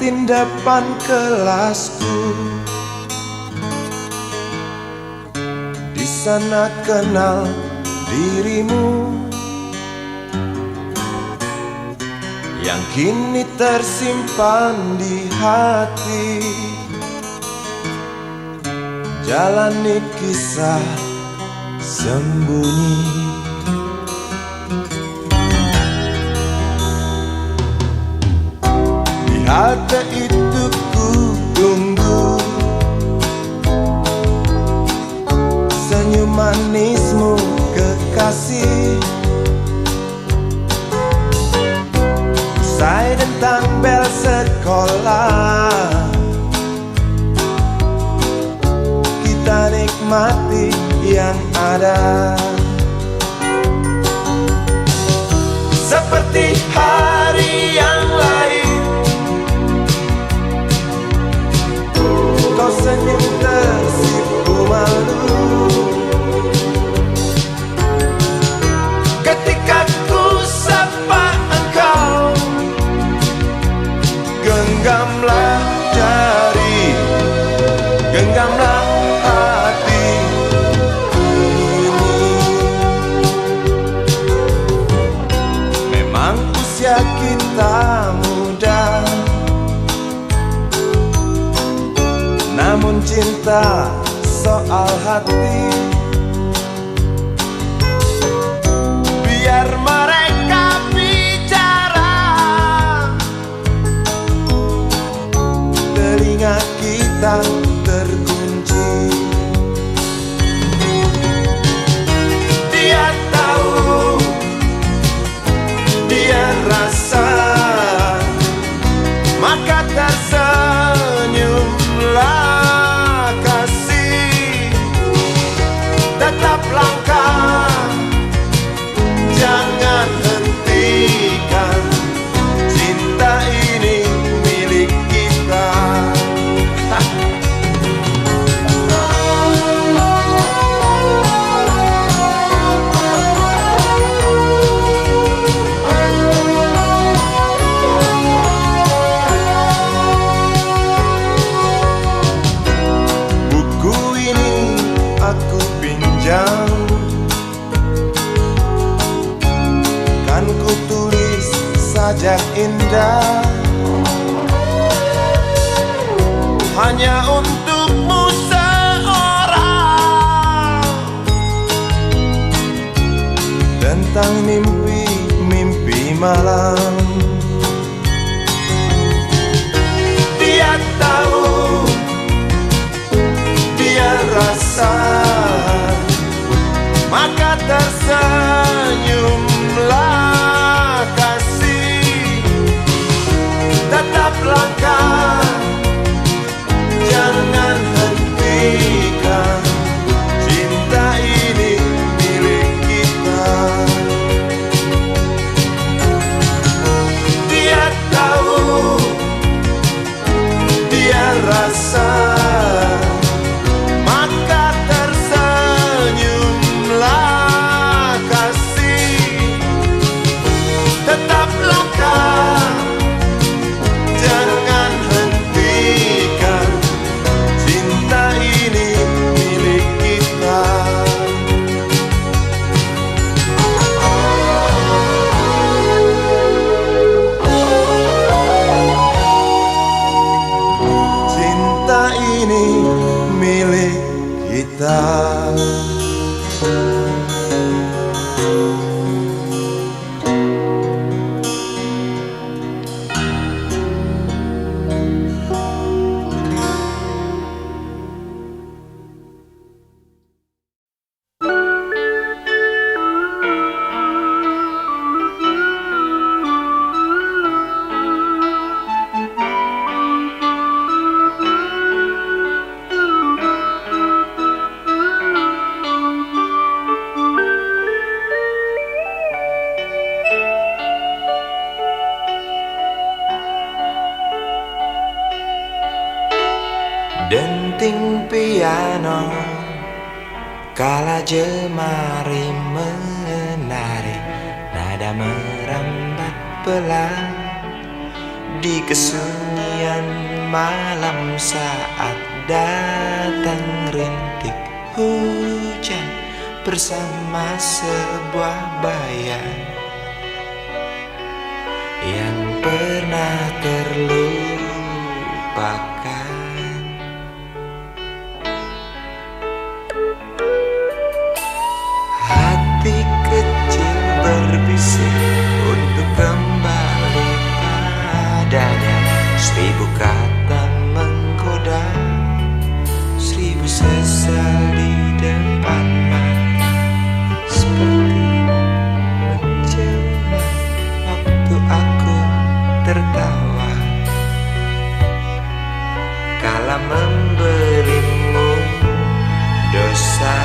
kantin depan kelasku. Di sana kenal dirimu yang kini tersimpan di hati. Jalani kisah sembunyi. Di halte itu ku tunggu senyum manismu kekasih. Usai dentang bel sekolah, kita nikmati yang ada. Seperti hari yang lain, kau senyum tersipu malu ketika ku sapa engkau. Genggamlah jari, genggamlah hati ini. Memang usia kita muda, namun cinta soal hati. Biar mereka bicara, telinga kita terkunci. Dia tahu, dia rasa, maka tersenyumlah kasih. Tetap langkah, jangan hentikan, cinta ini milik kita. Buku ini aku pinjam, kan ku tulis sajak indah hanya untukmu seorang, tentang mimpi-mimpi malam. Dia tahu, dia rasa, maka tersenyumlah kasih. Tetap langkah, jangan hentikan, cinta ini milik kita. Dia tahu, dia rasa, maka tersenyumlah kasih. Tetap langkah, jangan hentikan, cinta ini milik kita. Cinta ini milik kita. Denting piano kala jemari menari, nada merambat pelan Di kesunyian malam saat datang rintik hujan bersama sebuah bayang yang pernah terlupakan. Hati kecil berbisik untuk kembali padanya. 1000 kata menggoda, 1000 sesal di depan mata, seperti menjelma waktu aku tertawa kala memberimu dosa.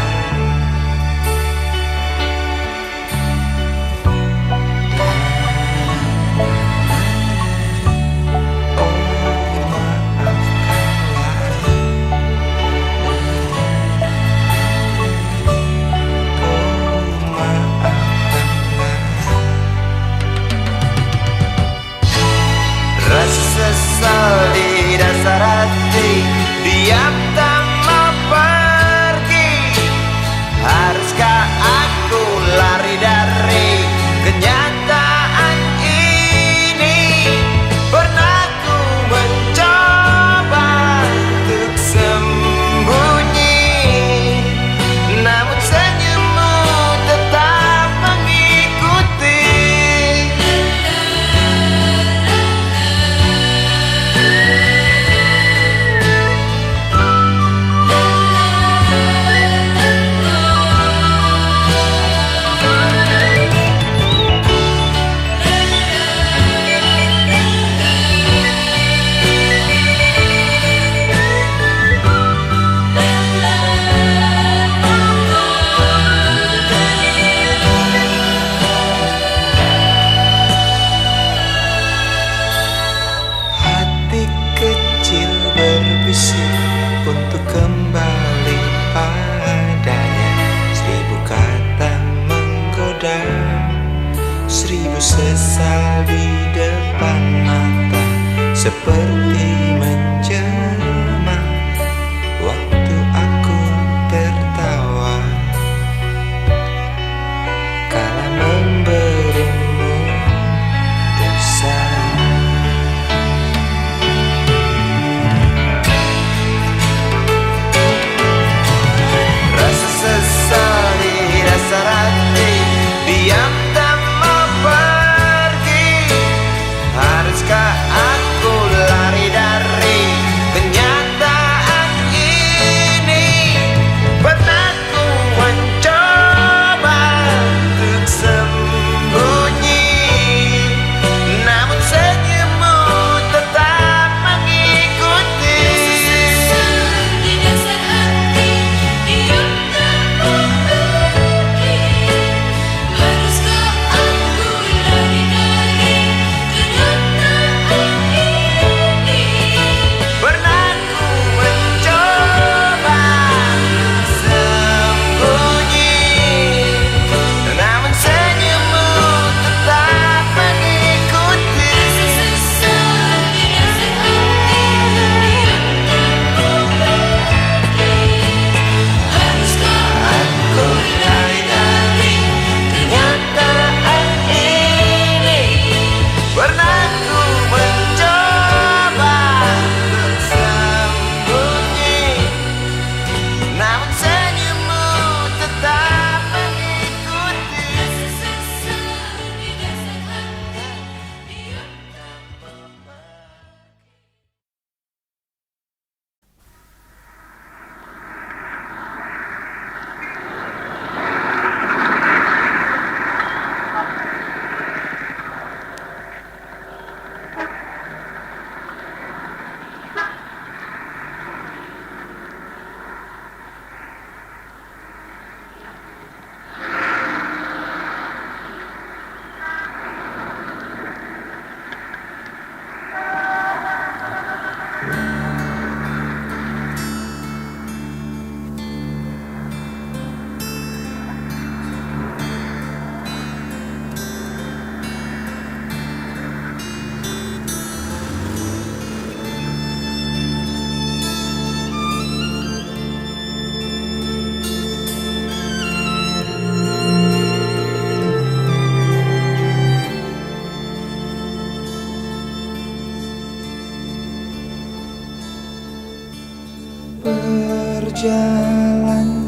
jalan,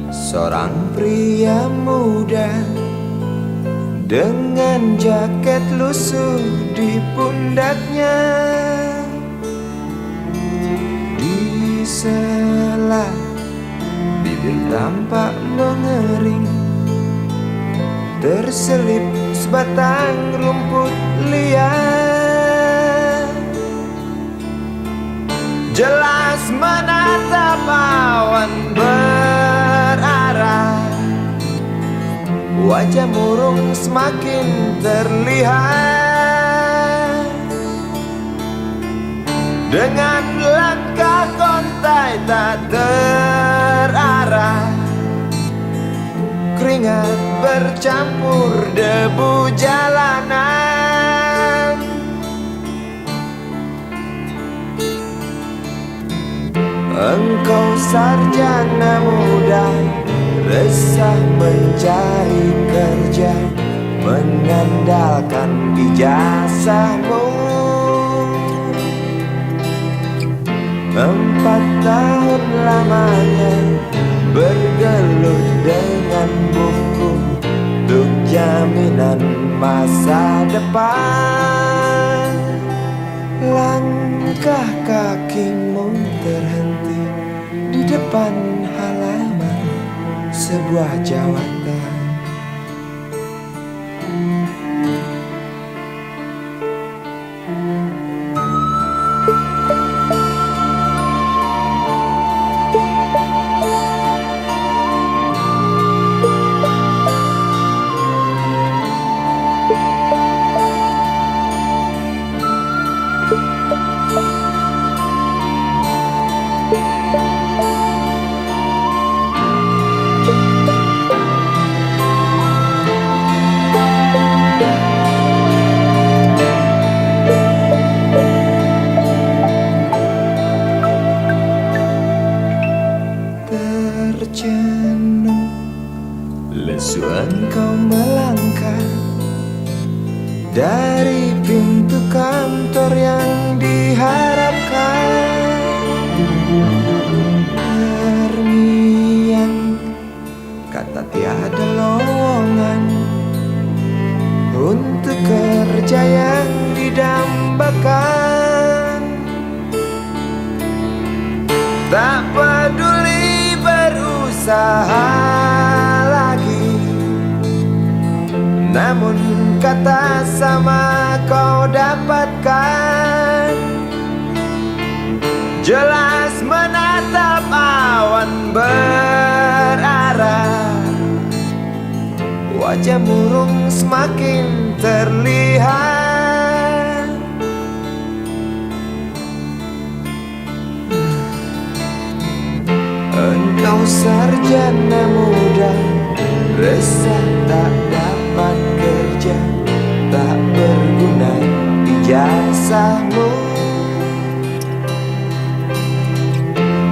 seorang pria muda dengan jaket lusuh di pundaknya. Di sela bibir tampak mengering, terselip sebatang rumput liar. Jelas menatap awan berarah, wajah murung semakin terlihat. Dengan langkah kontai tak terarah, keringat bercampur debu jalanan. Engkau sarjana muda, resah mencari kerja, mengandalkan ijazahmu. 4 tahun lamanya bergelut dengan buku untuk jaminan masa depan. Langkah kakimu terhenti di depan halaman sebuah jawatan. Terjenuh, lesu engkau melangkah dari pintu kantor yang diharapkan. Terngiang kata tiada lowongan untuk kerja yang didambakan. Tak peduli berusaha lagi, namun kata sama kau dapatkan. Jelas menatap awan berarah, wajah murung semakin terlihat. Engkau sarjana muda, resah tak dapat kerja, tak berguna ijazahmu.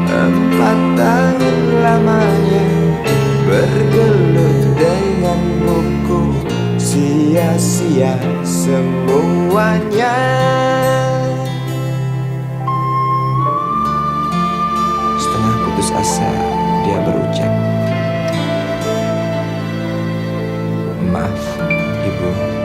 4 tahun lamanya bergelut dengan buku, sia-sia semuanya. Setengah putus asa dia berucap, "Maaf, Ibu."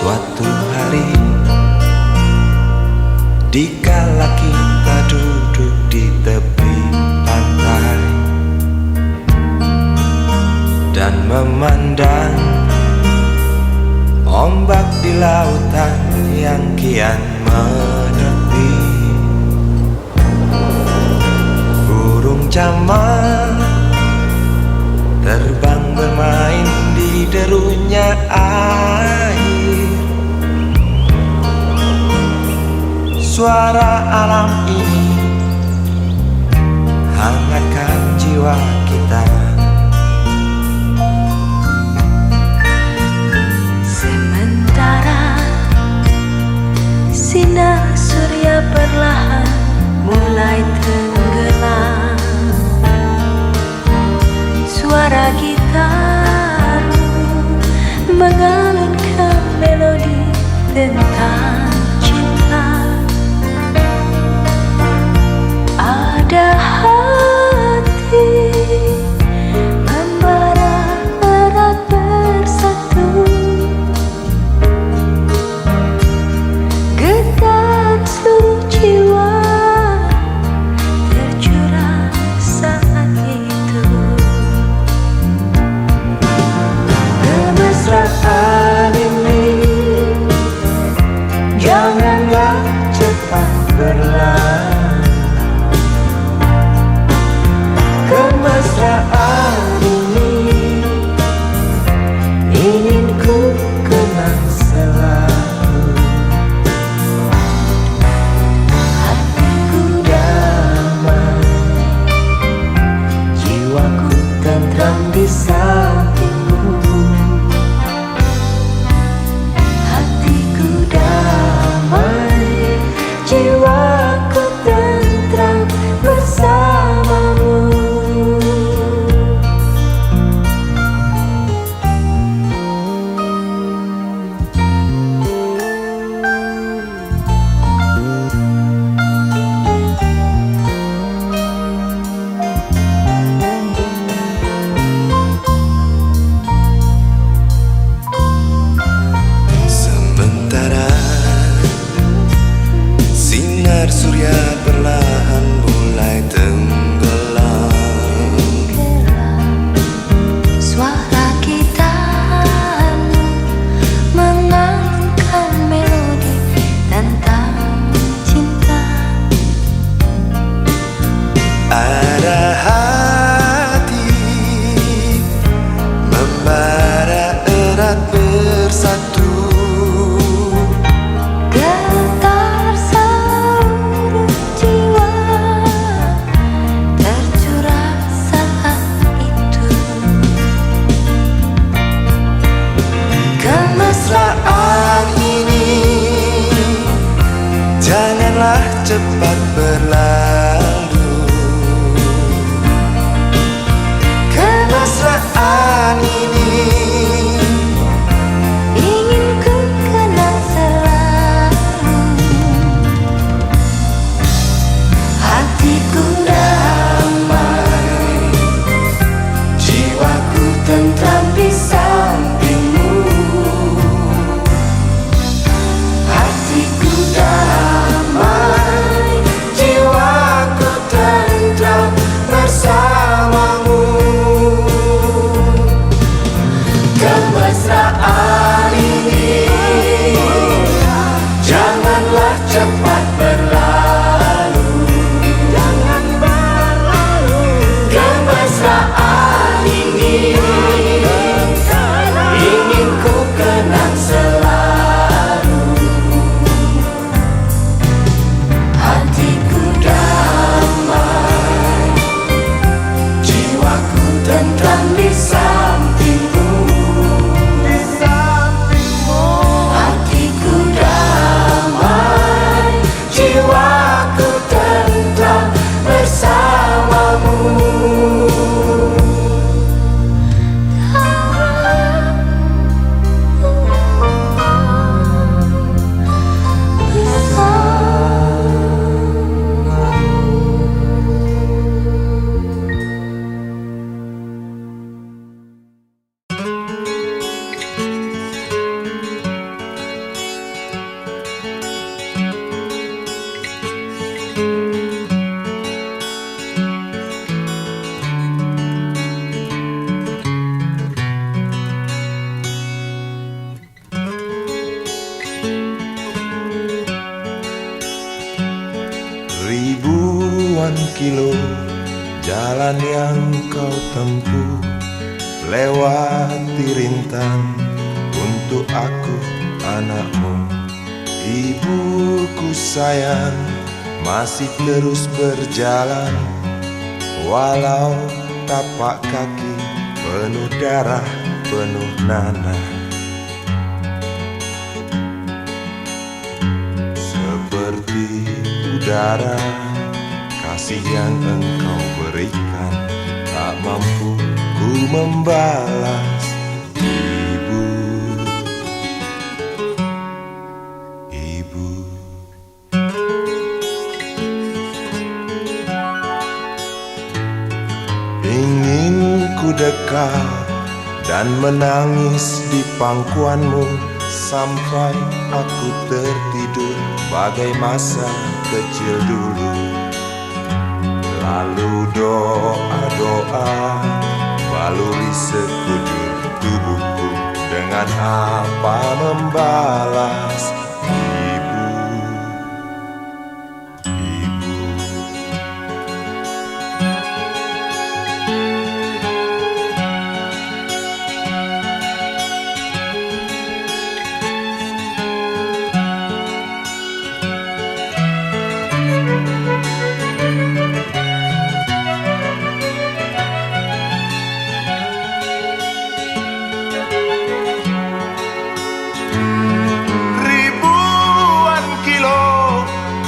Suatu hari, dikala kita duduk di tepi pantai dan memandang ombak di lautan yang kian menepi, burung camar terbang bermain di derunya air. suara alam ini hangatkan jiwa kita. Sementara sinar surya perlahan mulai tenggelam, suara gitar mengalunkan melodi tentang cinta. Ada hati membara erat bersatu, getar seluruh jiwa tercurah saat itu. Kemesraan ini janganlah cepat berlalu. Kemesraan ini ingin ku kenang selalu. Hatiku damai, jiwaku tentram di sampingmu. Hatiku damai, jiwaku tentram bersamamu. Sementara sinar surya perlahan mulai tenggelam, Suara gitar mengalunkan melodi tentang cinta. ada hati membara erat bersatu, Getar seluruh jiwa tercurah saat itu. kemesraan ini janganlah cepat berlalu. Kemesraan ini Ingin ku kenang selalu. hatiku damai, jiwaku tentram di sampingmu. Hatiku damai, jiwaku tentram bersamamu. Kemesraan ini janganlah cepat berlalu. Jangan berlalu. Kemesraan ini ingin ku kenang selalu. Hatiku damai, jiwaku tentram di sampingmu. Hatiku damai, jiwaku tentram bersamamu. Ribuan kilo jalan yang kau tempuh, lewati rintang untuk aku anakmu. Ibuku sayang masih terus berjalan, walau tapak kaki penuh darah, penuh nanah. Seperti udara, kasih yang engkau berikan tak mampu ku membalas. Ibu, ibu. Ingin ku dekat dan menangis di pangkuanmu sampai aku tertidur bagai masa kecil dulu. Lalu doa-doa baluri sekujur tubuhku, dengan apa membalas. Ibu, ibu.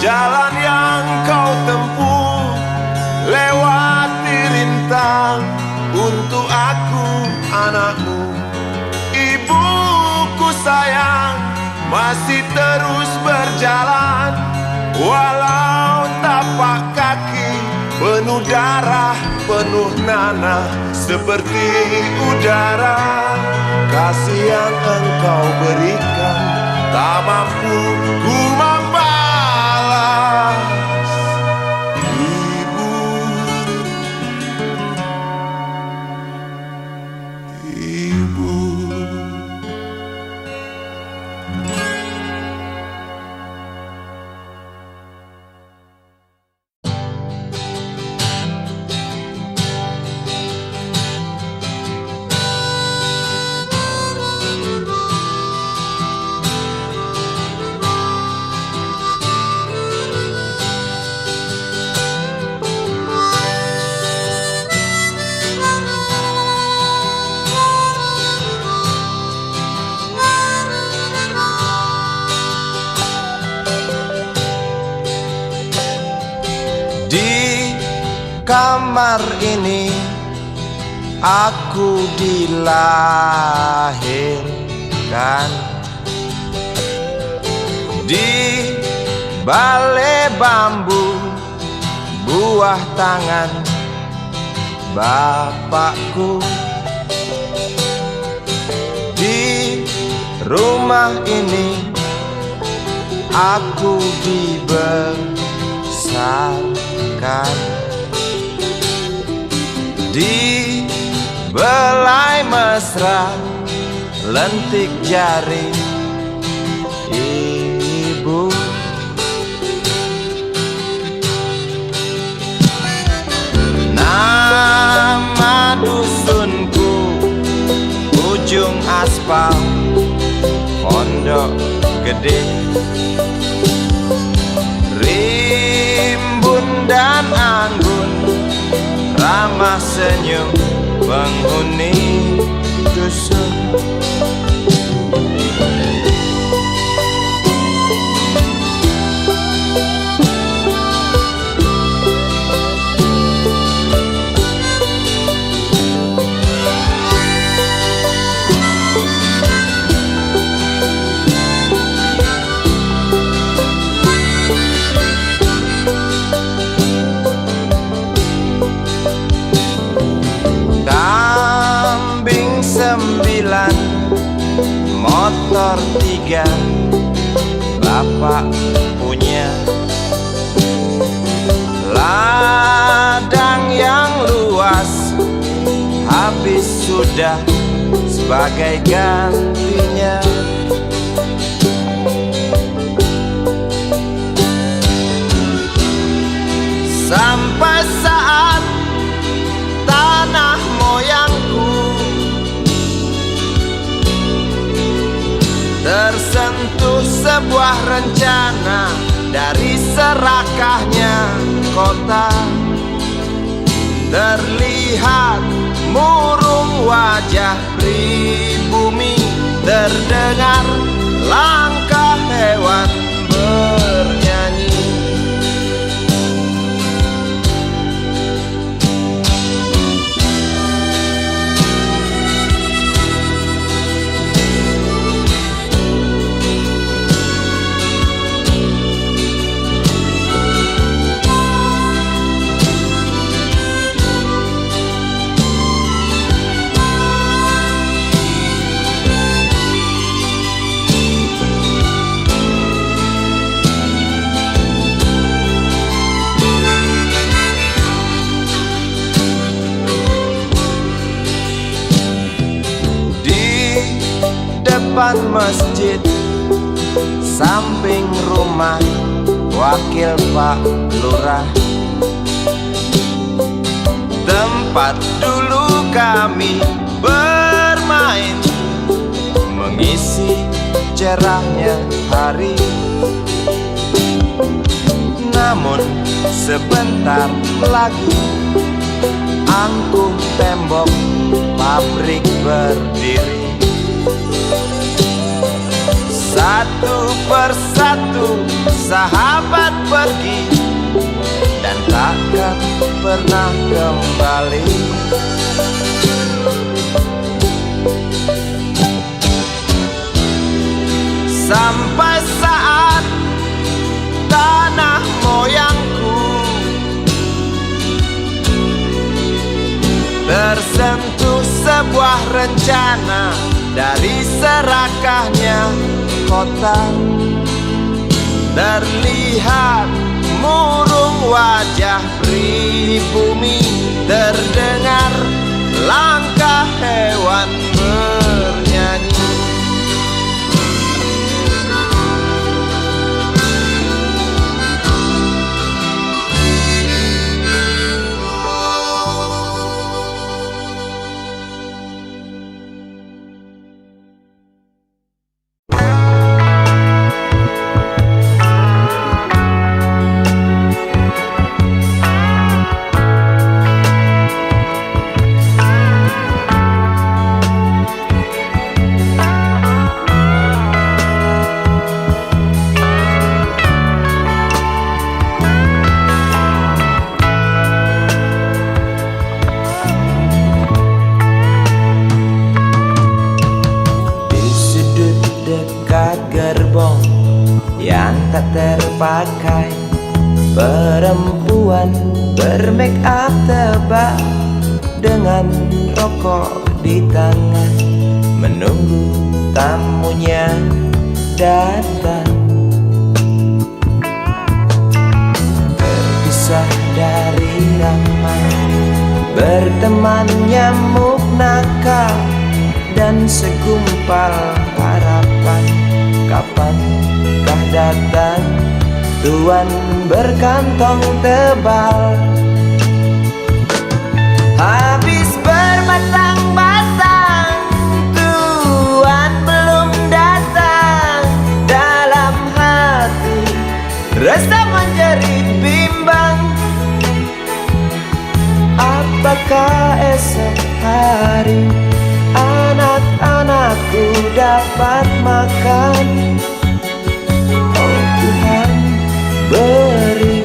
Jalan yang kau tempuh, lewati rintang untuk aku anakmu. Ibuku sayang masih terus berjalan, walau tapak kaki penuh darah, penuh nanah. Seperti udara, kasih yang engkau berikan tak mampu ku membalas. Ibu, ibu. Di kamar ini aku dilahirkan, di balai bambu buah tangan bapakku. Di rumah ini aku dibesarkan, di belai mesra lentik jari ibu. Nama dusunku ujung aspal Pondok Gede. Rimbun dan anggun ramah senyum penghuni dusun. Sembilan, motor 3, bapak punya. Ladang yang luas habis sudah sebagai gantinya. Sampai saat tanah moyangku tersentuh sebuah sebuah rencana dari serakahnya kota. Terlihat murung wajah pribumi, terdengar langkah hewan bernyanyi. Depan masjid, samping rumah wakil Pak Lurah, tempat dulu kami bermain, mengisi cerahnya hari. Namun sebentar lagi angkuh tembok pabrik berdiri. Satu persatu sahabat pergi dan takkan pernah kembali. Sampai saat tanah moyangku tersentuh sebuah rencana dari serakahnya kota. Terlihat murung wajah pribumi, terdengar langkah hewan bernyanyi. Tak terpakai, perempuan bermake up tebal dengan rokok di tangan, menunggu tamunya datang. Terpisah dari ramai, berteman nyamuk nakal dan segumpal harapan. Kapankah datang tuan berkantong tebal? Habis berbatang-batang, tuan belum datang. Dalam hati rasa menjerit bimbang, apakah esok hari anak-anakku dapat makan? Oh Tuhan, beri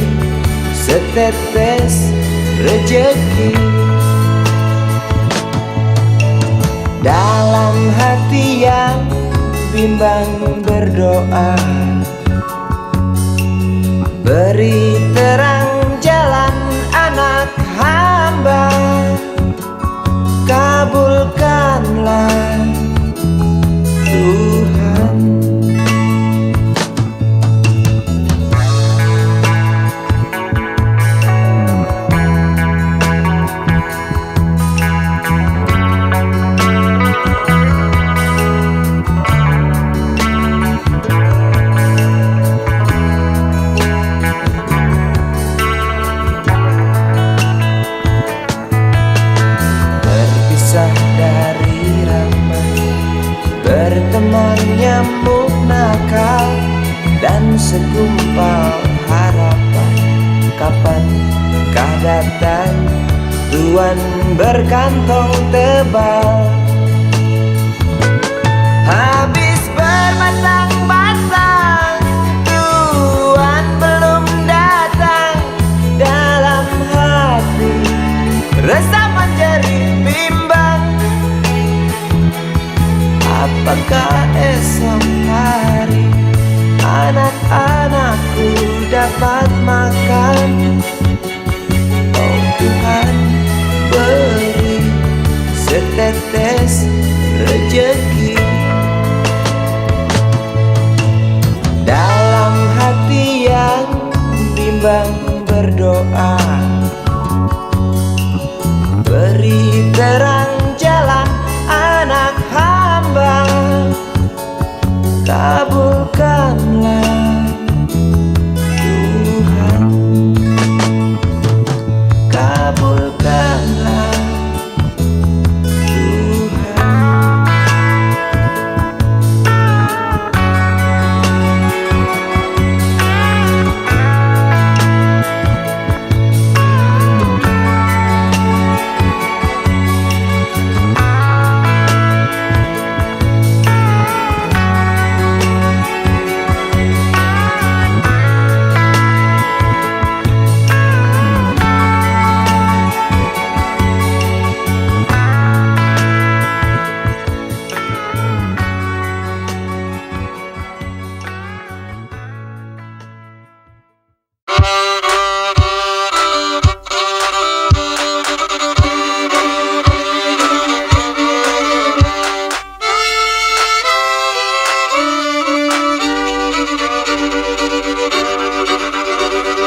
setetes rejeki. Dalam hati yang bimbang berdoa, beri terang jalan anak hamba, kabulkanlah Tuhan. Kah datang tuan berkantong tebal. Habis berbatang-batang tuan belum datang. Dalam hati resah menjerit bimbang. Apakah esok hari anak-anakku dapat makan? Oh Tuhan, beri setetes rezeki. Dalam hati yang bimbang berdoa, beri terang jalan anak hamba. Kabulkanlah Tuhan, kabulkanlah Tuhan.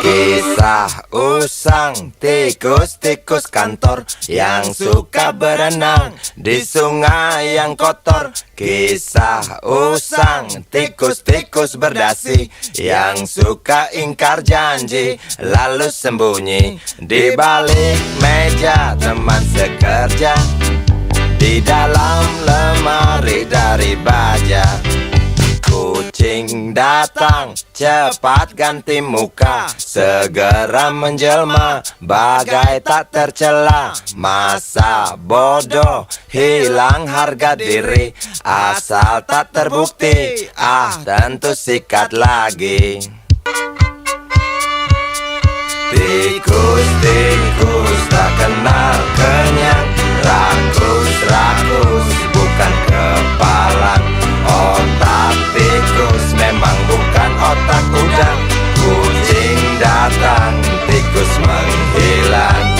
Kisah usang tikus-tikus kantor yang suka berenang di sungai yang kotor. Kisah usang tikus-tikus berdasi yang suka ingkar janji lalu sembunyi di balik meja teman sekerja, di dalam lemari dari baja. Kucing datang, cepat ganti muka, segera menjelma, bagai tak tercela. Masa bodoh, hilang harga diri, asal tak terbukti, tentu sikat lagi. Tikus-tikus tak kenal kenyang, rakus-rakus bukan kepalang. Otak tikus memang bukan otak udang. Kucing datang, tikus menghilang.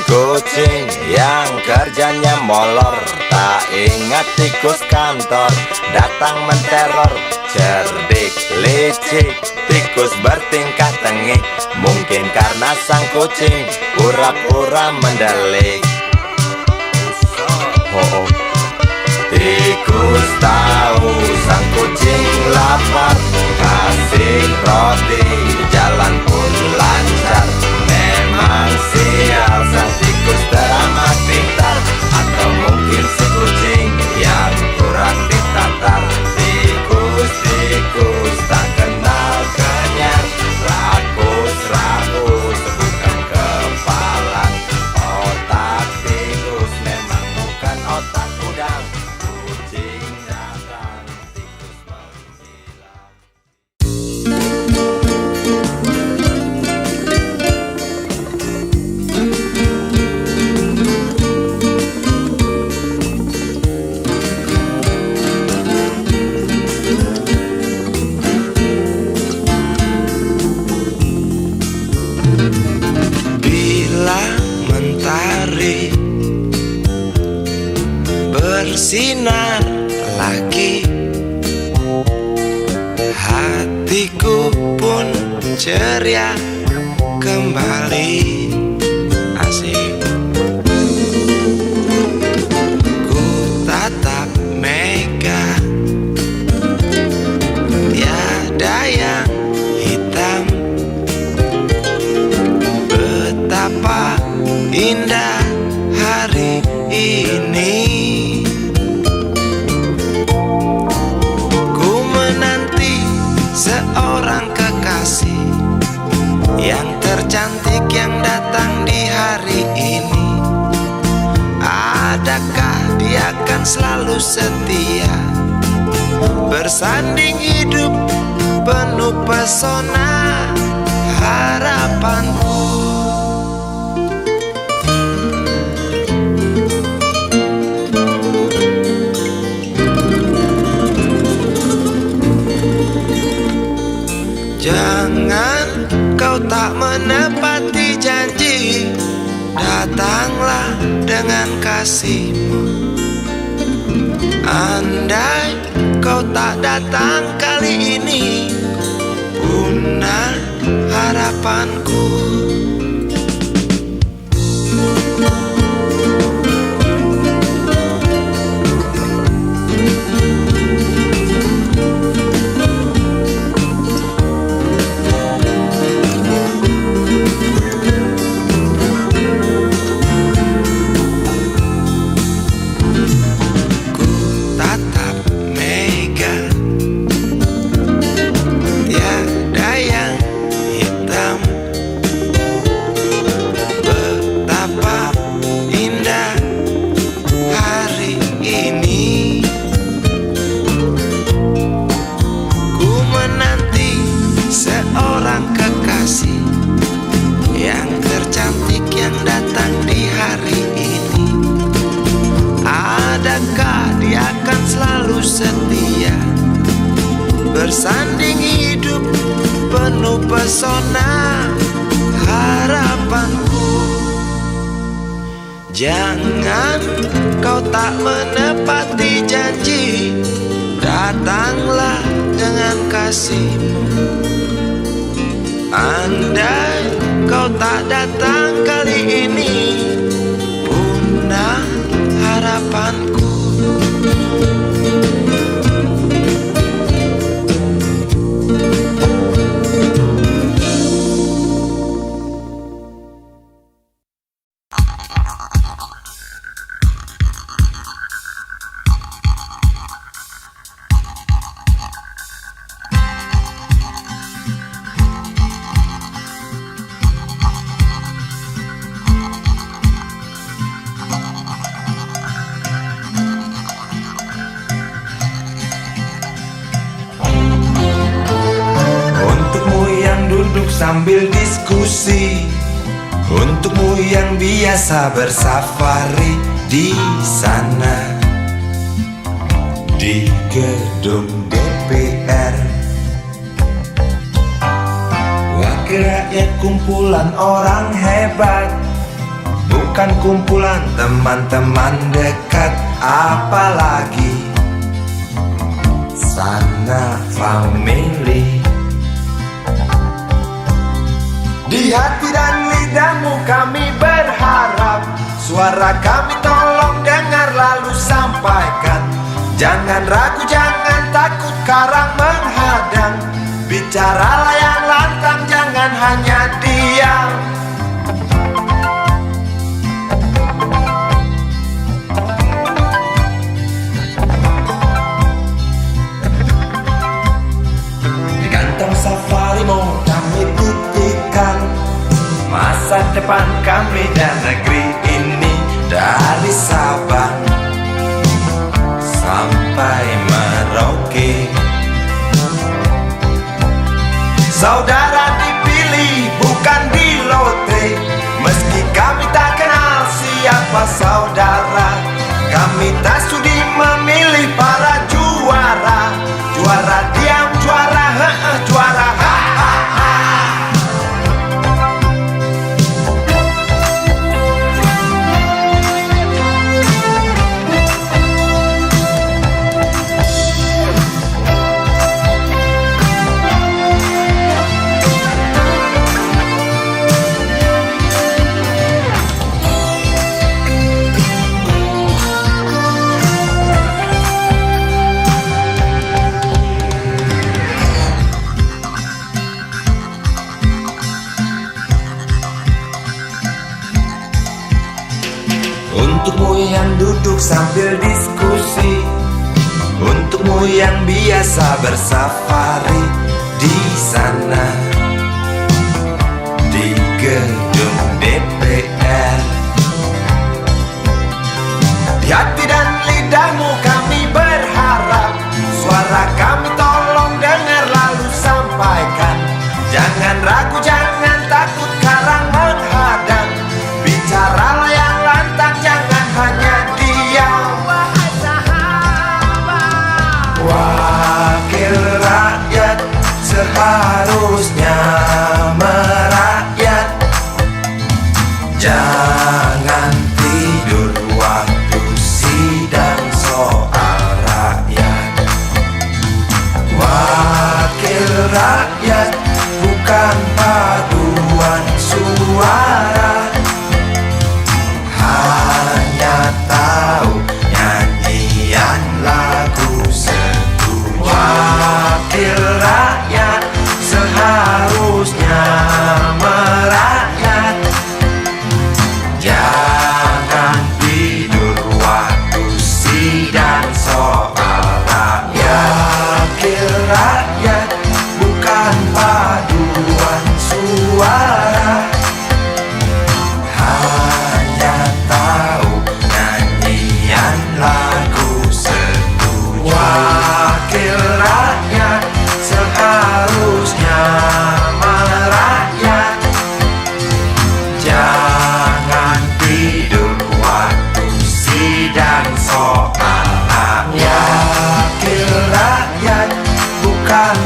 Kucing yang kerjanya molor, tak ingat tikus kantor, datang menteror. Cerdik, licik, tikus bertingkah tengik, mungkin karena sang kucing pura-pura mendelik. Tikus tahu sang kucing lapar, kasih roti, jalan pun lancar. Memang sial sang tikus teramat pintar, atau mungkin si kucing yang kurang ditatar. Tikus-tikus tak kenal kenyang, rakus-rakus bukan kepalang. Otak tikus memang bukan otak udang. Kucing datang, tikus menghilang. Bersinar lagi, hatiku pun ceria kembali. Asik. Ku tatap Mega, selalu setia, bersanding hidup penuh pesona harapanku. Jangan kau tak menepati janji, datanglah dengan kasihmu. Andai kau tak datang kali ini, punah harapanku. Yang tercantik yang datang di hari ini, adakah dia akan selalu setia, bersanding hidup penuh pesona harapanku. Jangan kau tak menepati janji, datanglah dengan kasihmu. Andai kau tak datang kali ini, punah harapanku. Sambil diskusi, untukmu yang biasa bersafari di sana, di gedung DPR. Wakil rakyat kumpulan orang hebat, bukan kumpulan teman-teman dekat, apalagi sana family. Di hati dan lidahmu kami berharap, suara kami tolong dengar lalu sampaikan. Jangan ragu, jangan takut karang menghadang, bicaralah yang lantang, jangan hanya diam. Di kantong safarimu kami titipkan masa depan kami dan negeri ini, dari Sabang sampai Merauke. Saudara dipilih bukan di lotre, meski kami tak kenal siapa saudara. Kami tak sudi memilih para juara, juara diam, juara juara untukmu yang duduk sambil diskusi, untukmu yang biasa bersafari di sana, di gedung DPR. Di hati dan lidahmu kami tolong dengar lalu sampaikan. Jangan ragu, jangan takut karang menghadang. Bicaralah yang lantang, jangan hanya diam. Wahai sahabat, wakil rakyat seharusnya merakyat. Jangan tidur waktu sidang soal rakyat. Wakil rakyat bukan paduan suara, hanya tahu nyanyian lagu setuju. Wakil rakyat seharusnya merakyat. Jangan tidur waktu sidang soal rakyat. Wakil rakyat bukan paduan suara, hanya tahu nyanyian lagu setuju. Wakil rakyat seharusnya merakyat. Jangan tidur waktu sidang soal rakyat. Wakil rakyat bukan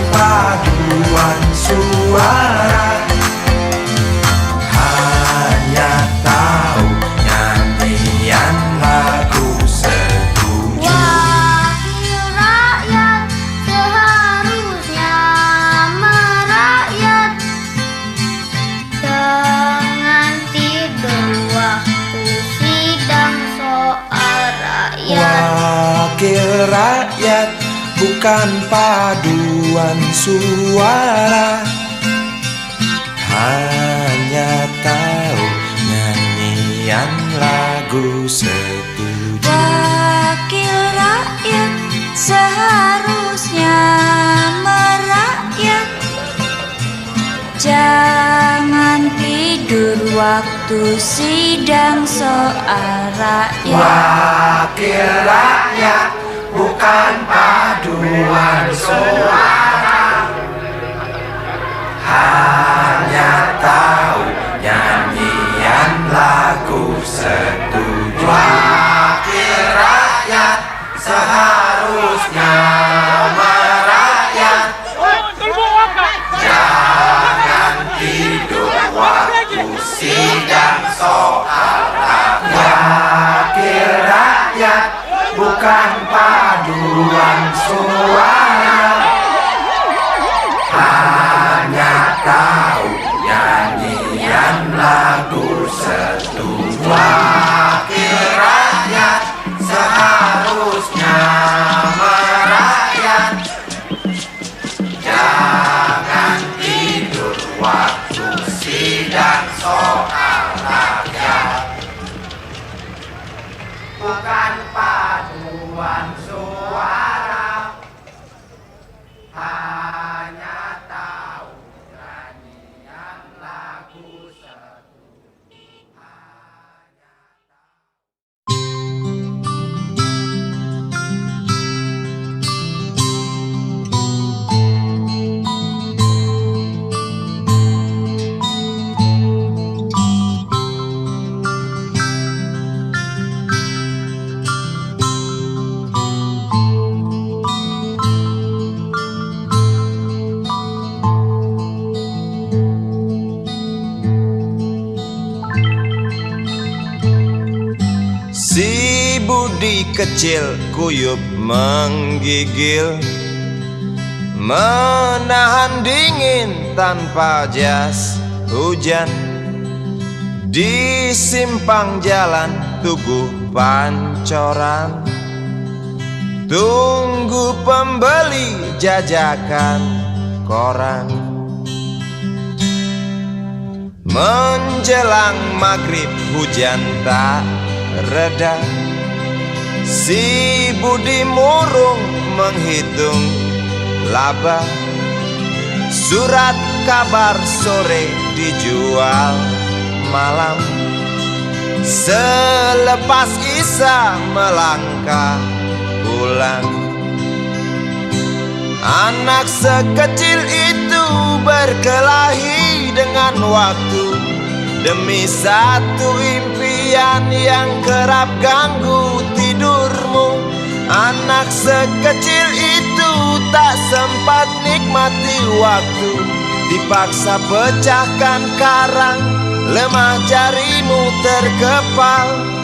paduan suara, hanya tahu nyanyian lagu setuju. Wakil rakyat seharusnya merakyat. Jangan tidur waktu sidang soal rakyat. Wakil rakyat bukan paduan suara, hanya tahu nyanyian lagu setuju. Wakil rakyat seharusnya merakyat. Jangan tidur waktu sidang soal rakyat. Wakil rakyat bukan paduan suara, hanya tahu nyanyian lagu setuju. Wakil rakyat seharusnya merakyat. Jangan tidur waktu sidang soal rakyat. Wakil rakyat bukan paduan suara, hanya tahu nyanyian lagu setuju. Wakil rakyat seharusnya merakyat. Jangan tidur waktu sidang soal rakyat. Bukan paduan suara, hanya tahu nyanyian lagu setuju. Si Budi kecil kuyup menggigil, menahan dingin tanpa jas hujan. Di simpang jalan Tugu Pancoran, tunggu pembeli jajakan koran. Menjelang maghrib hujan tak reda, si Budi murung menghitung laba. Surat kabar sore dijual malam, selepas Isya melangkah pulang. Anak sekecil itu berkelahi dengan waktu demi satu impian yang kerap ganggu tidurmu. Anak sekecil itu tak sempat nikmati waktu, dipaksa pecahkan karang, lemah jarimu terkepal.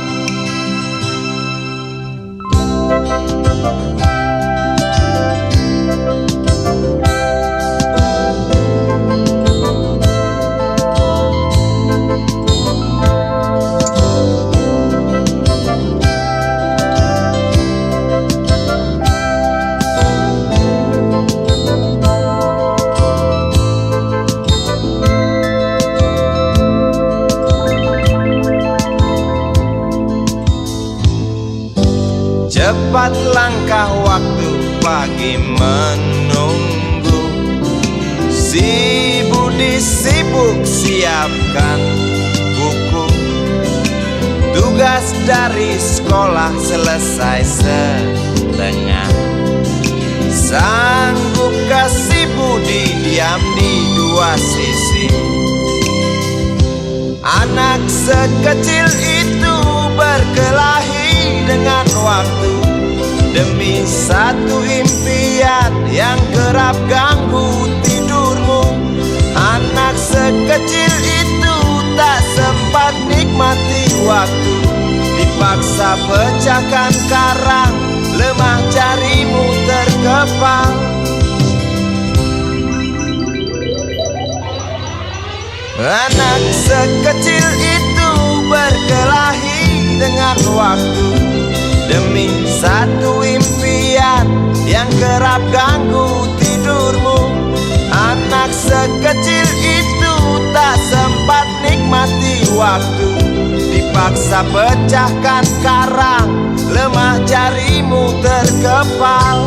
Cepat langkah waktu, pagi menunggu. Si Budi sibuk siapkan buku. Tugas dari sekolah selesai setengah. Sanggupkah si Budi diam di dua sisi? Anak sekecil itu berkelahi dengan waktu demi satu impian yang kerap ganggu tidurmu. Anak sekecil itu tak sempat nikmati waktu, dipaksa pecahkan karang, lemah jarimu terkepal. Anak sekecil itu berkelahi dengan waktu demi satu impian yang kerap ganggu tidurmu. Anak sekecil itu tak sempat nikmati waktu, dipaksa pecahkan karang, lemah jarimu terkepal.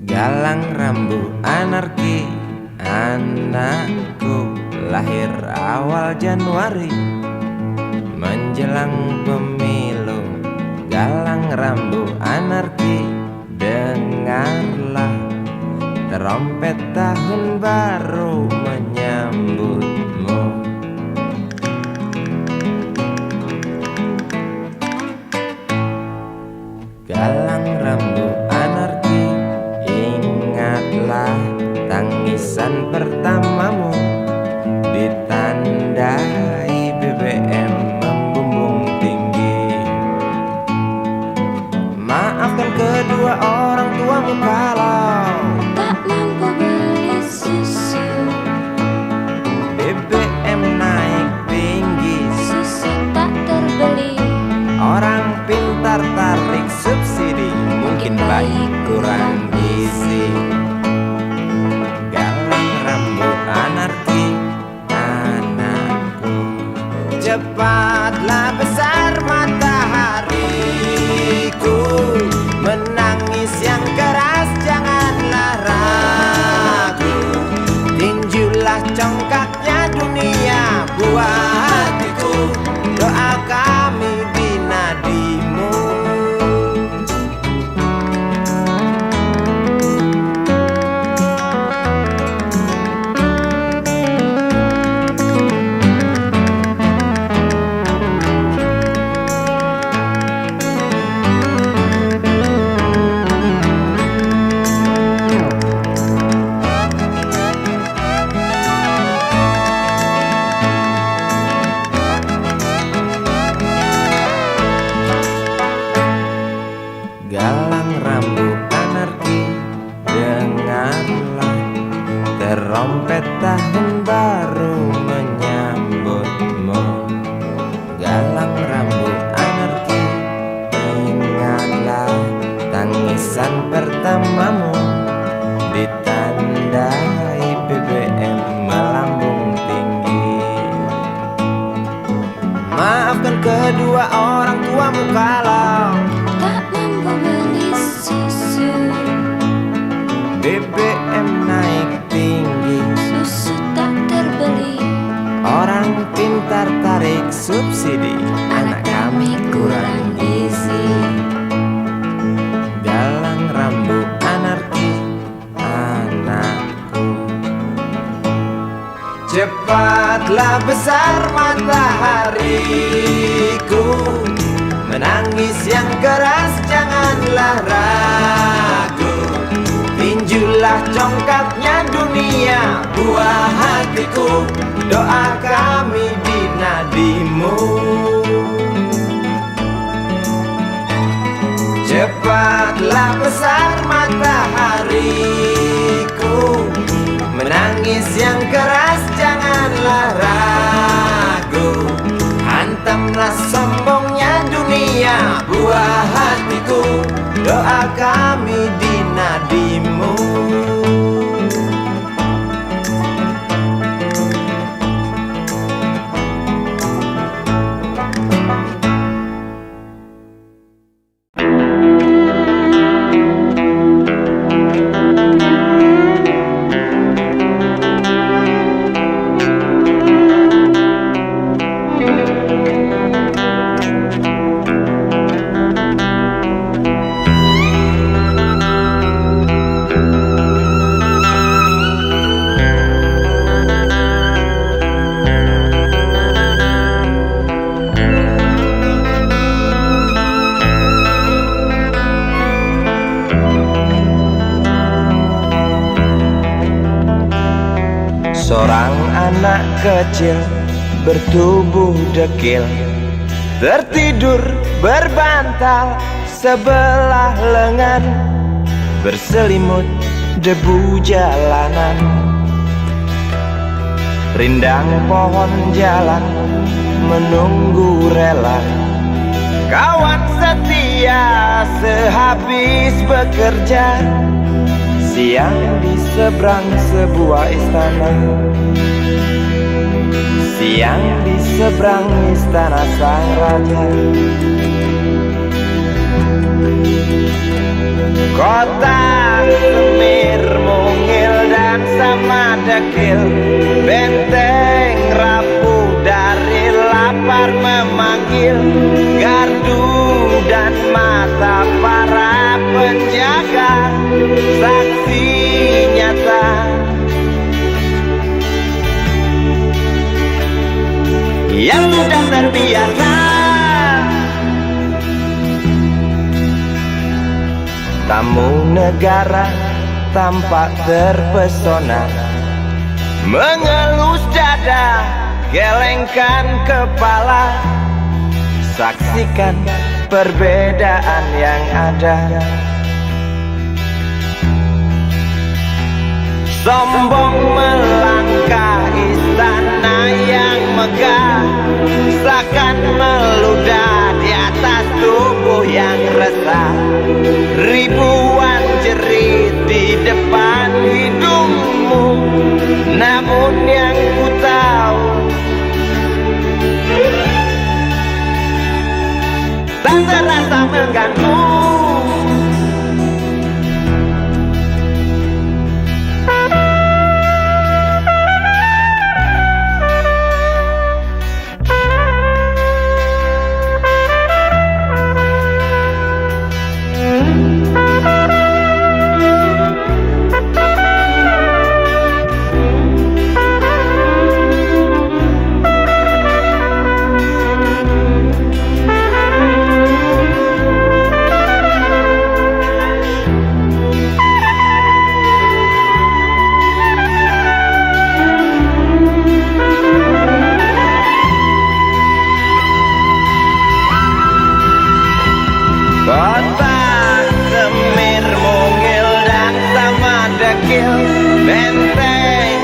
Galang rambu anarki, anakku lahir awal Januari menjelang pemilu. Galang rambu anarki, dengarlah trompet tahun baru menyambutmu. Galang rambu anarki, ingatlah tangisan pertamamu, ditandai BBM membumbung tinggi. Maafkan kedua orang tuamu kalau tak mampu beli susu. BBM naik tinggi, Susu tak terbeli. orang pintar tarik subsidi, mungkin baik kurang gizi. Galang rambut anak Trompet tahun baru menyambutmu, galang rambut anarki. Ingatlah tangisan pertamamu, ditandai BBM melambung tinggi. Maafkan kedua orang tuamu kalau tak mampu beli susu. BBM naik tinggi, Susu tak terbeli. orang pintar tarik subsidi, anak kami kurang gizi. Galang rambut anarki, anakku. Cepatlah besar matahariku, menangis yang keras janganlah ragu. Tinjulah congkaknya dunia, buah hatiku. Doa kami di nadimu. Cepatlah besar matahariku, menangis yang keras janganlah ragu. Hantamlah sombongnya dunia, buah hatiku. Doa kami di nadimu. Seorang anak kecil bertubuh dekil, tertidur berbantal sebelah lengan, berselimut debu jalanan. Rindang pohon jalan menunggu rela, kawan setia sehabis bekerja. Siang di seberang sebuah istana, siang di seberang istana sang raja. Kota Semir, Mungil dan Samadekil, benteng rapuh dari lapar memanggil. Gardu dan mata para penjaga, saksi nyata. Yang sudah terbiasa tamu negara tampak terpesona, mengelus dada, gelengkan kepala, saksikan perbedaan yang ada. Sombong melangkah istana yang megah, seakan meludah di atas tubuh yang resah. Ribuan jerit di depan hidungmu, namun yang ku tahu tak terasa mengganggu. Kota Semir, Mungil dan Samadekil, benteng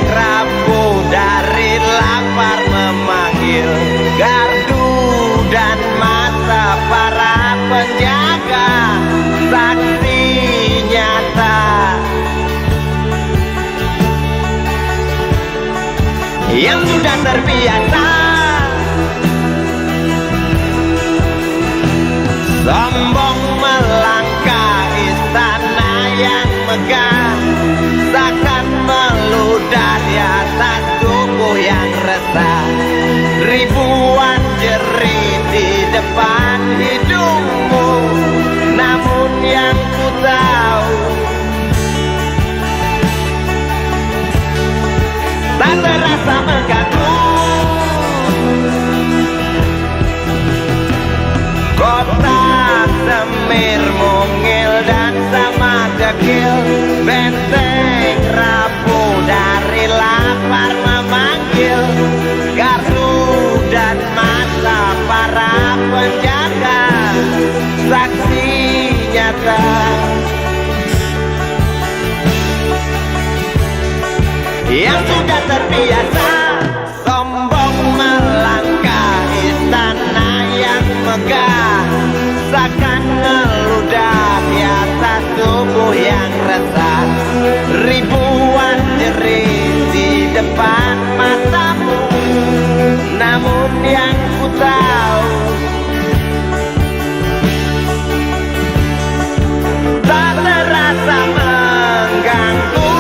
yang sudah terbiasa sombong melangkah istana yang megah, takkan meludah di atas tubuh yang resah. Ribuan jerit di depan hidungmu, namun yang ku tahu tak terasa mengganggu. Kota Semir mungil dan sama dekil, benteng rapuh dari lapar memanggil. Gardu dan mata para penjaga, saksi nyata yang sudah terbiasa sombong melangkah istana yang megah, takkan meludah di atas tubuh yang resah. Ribuan jerit di depan matamu, namun yang ku tahu tak terasa mengganggu.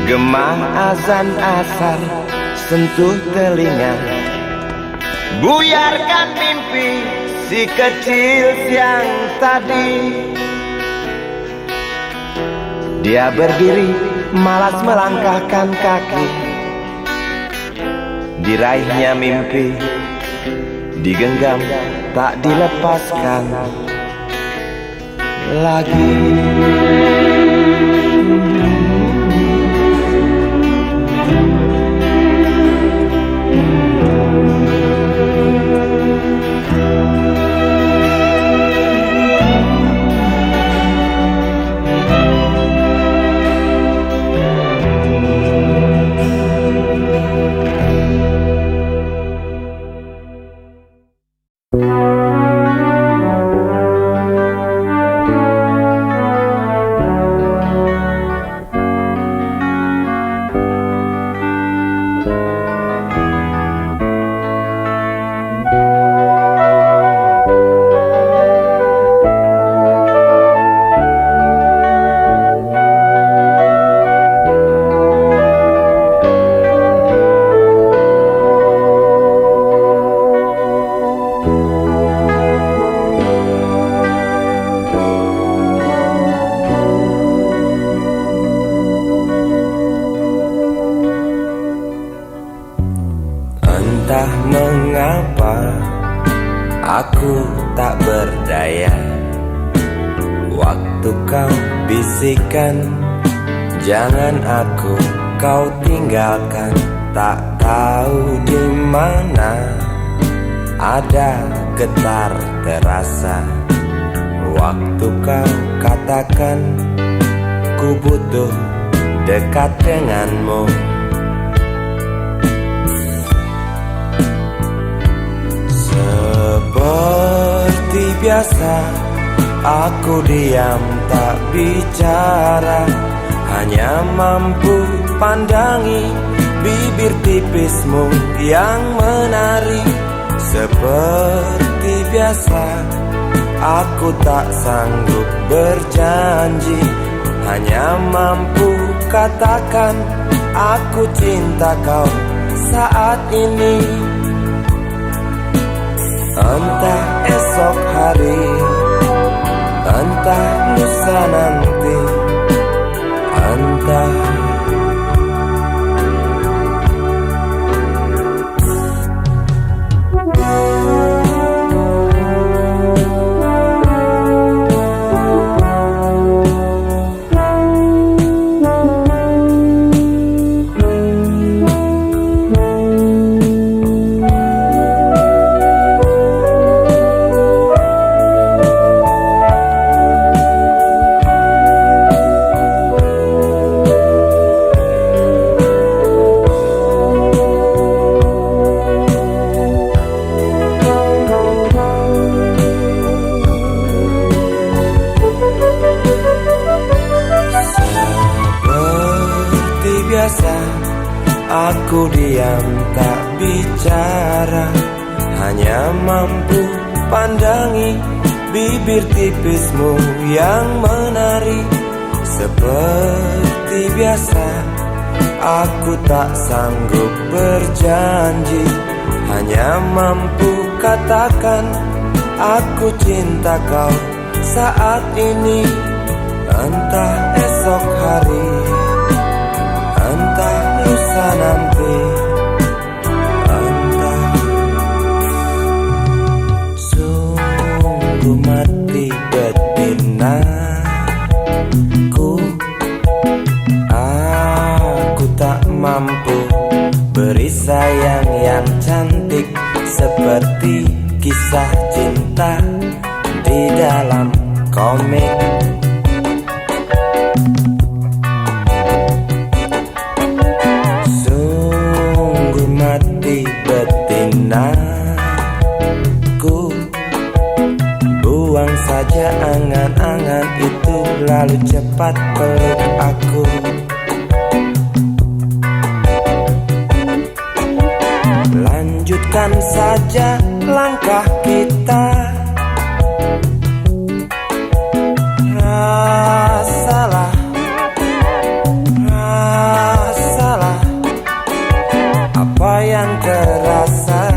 Gemah azan asar sentuh telinga, buyarkan mimpi si kecil siang tadi. dia berdiri malas melangkahkan kaki. Diraihnya mimpi, digenggam tak dilepaskan lagi. Entah mengapa aku tak berdaya. Waktu kau bisikan jangan aku kau tinggalkan, tak tahu di mana ada getar terasa. Waktu kau katakan ku butuh dekat denganmu. Seperti biasa aku diam tak bicara, hanya mampu pandangi bibir tipismu yang menari. Seperti biasa aku tak sanggup berjanji, hanya mampu katakan aku cinta kau saat ini. Entah esok hari, entah lusa nanti, entah biasa aku diam tak bicara, hanya mampu pandangi bibir tipismu yang menari. Seperti biasa aku tak sanggup berjanji, hanya mampu katakan aku cinta kau saat ini. Entah esok hari, entah lusa nanti, entah. Sungguh mati betinaku, aku tak mampu beri sayang yang cantik seperti kisah cinta di dalam komik. Sungguh mati betinaku, buang saja angan-angan itu, lalu cepat peluk aku. Lanjutkan saja langkah kita, rasalah apa yang terasa.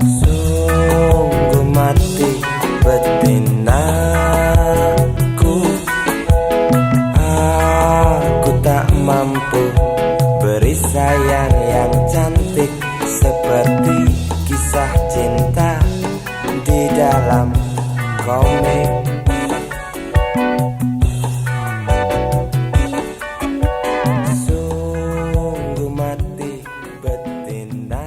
Sungguh mati betinaku, aku tak mampu beri sayang yang cantik seperti kisah cinta di dalam komik. Sungguh mati betinaku.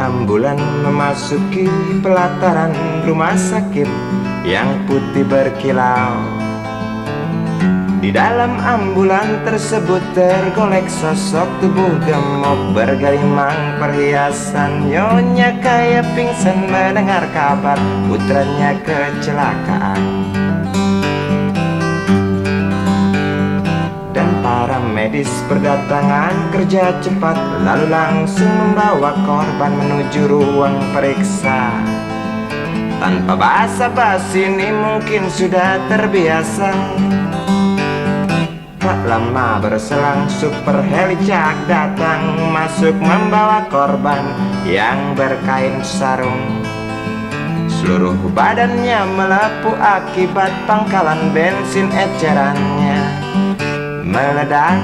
Ambulan memasuki pelataran rumah sakit yang putih berkilau. Di dalam ambulan tersebut tergolek sosok tubuh gemuk bergelimang perhiasan. Nyonya kaya pingsan mendengar kabar putranya kecelakaan, dan para medis berdatangan kerja cepat, lalu langsung membawa korban menuju ruang periksa. Tanpa basa-basi ini mungkin sudah terbiasa. Tak lama berselang super helicak datang, masuk membawa korban yang berkain sarung. Seluruh badannya melepuh akibat pangkalan bensin ecerannya meledak.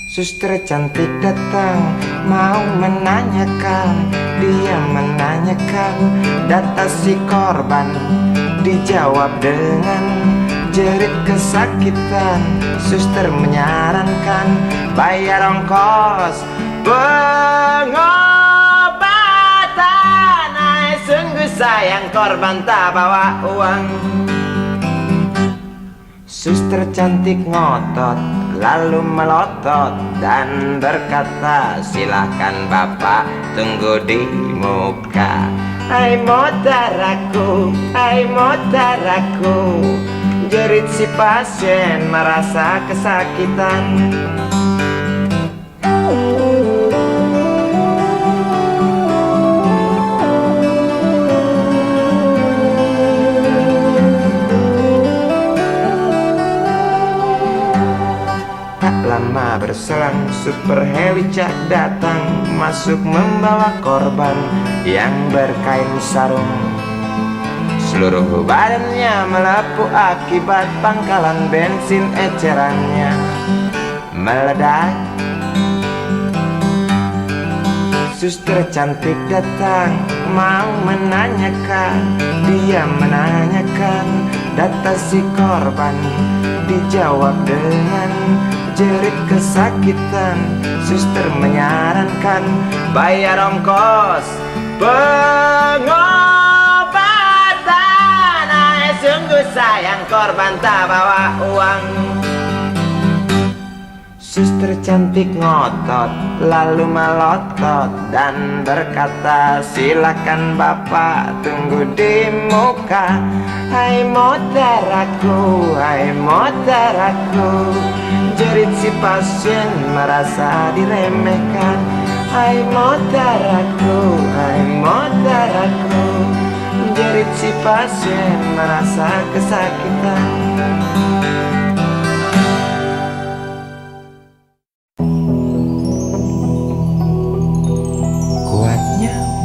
Suster cantik datang mau menanyakan, dia menanyakan data si korban. Dijawab dengan jerit kesakitan. Suster menyarankan bayar ongkos pengobatan. Ay, sungguh sayang korban tak bawa uang. Suster cantik ngotot lalu melotot dan berkata, silahkan bapak tunggu di muka. Hai motaraku, hai motaraku, jerit si pasien merasa kesakitan. Lama berselang super helicak datang, masuk membawa korban yang berkain sarung. Seluruh badannya melepuh akibat pangkalan bensin ecerannya meledak. Suster cantik datang mau menanyakan. Dia menanyakan data si korban. Dijawab dengan jerit kesakitan. Suster menyarankan bayar ongkos pengobatan. Sungguh sayang korban tak bawa uang. Suster cantik ngotot lalu melotot dan berkata, silakan bapak tunggu di muka. Hai motaraku, hai motaraku. Jerit si pasien merasa diremehkan. Hai motaraku, hai motaraku. Jerit si pasien merasa kesakitan.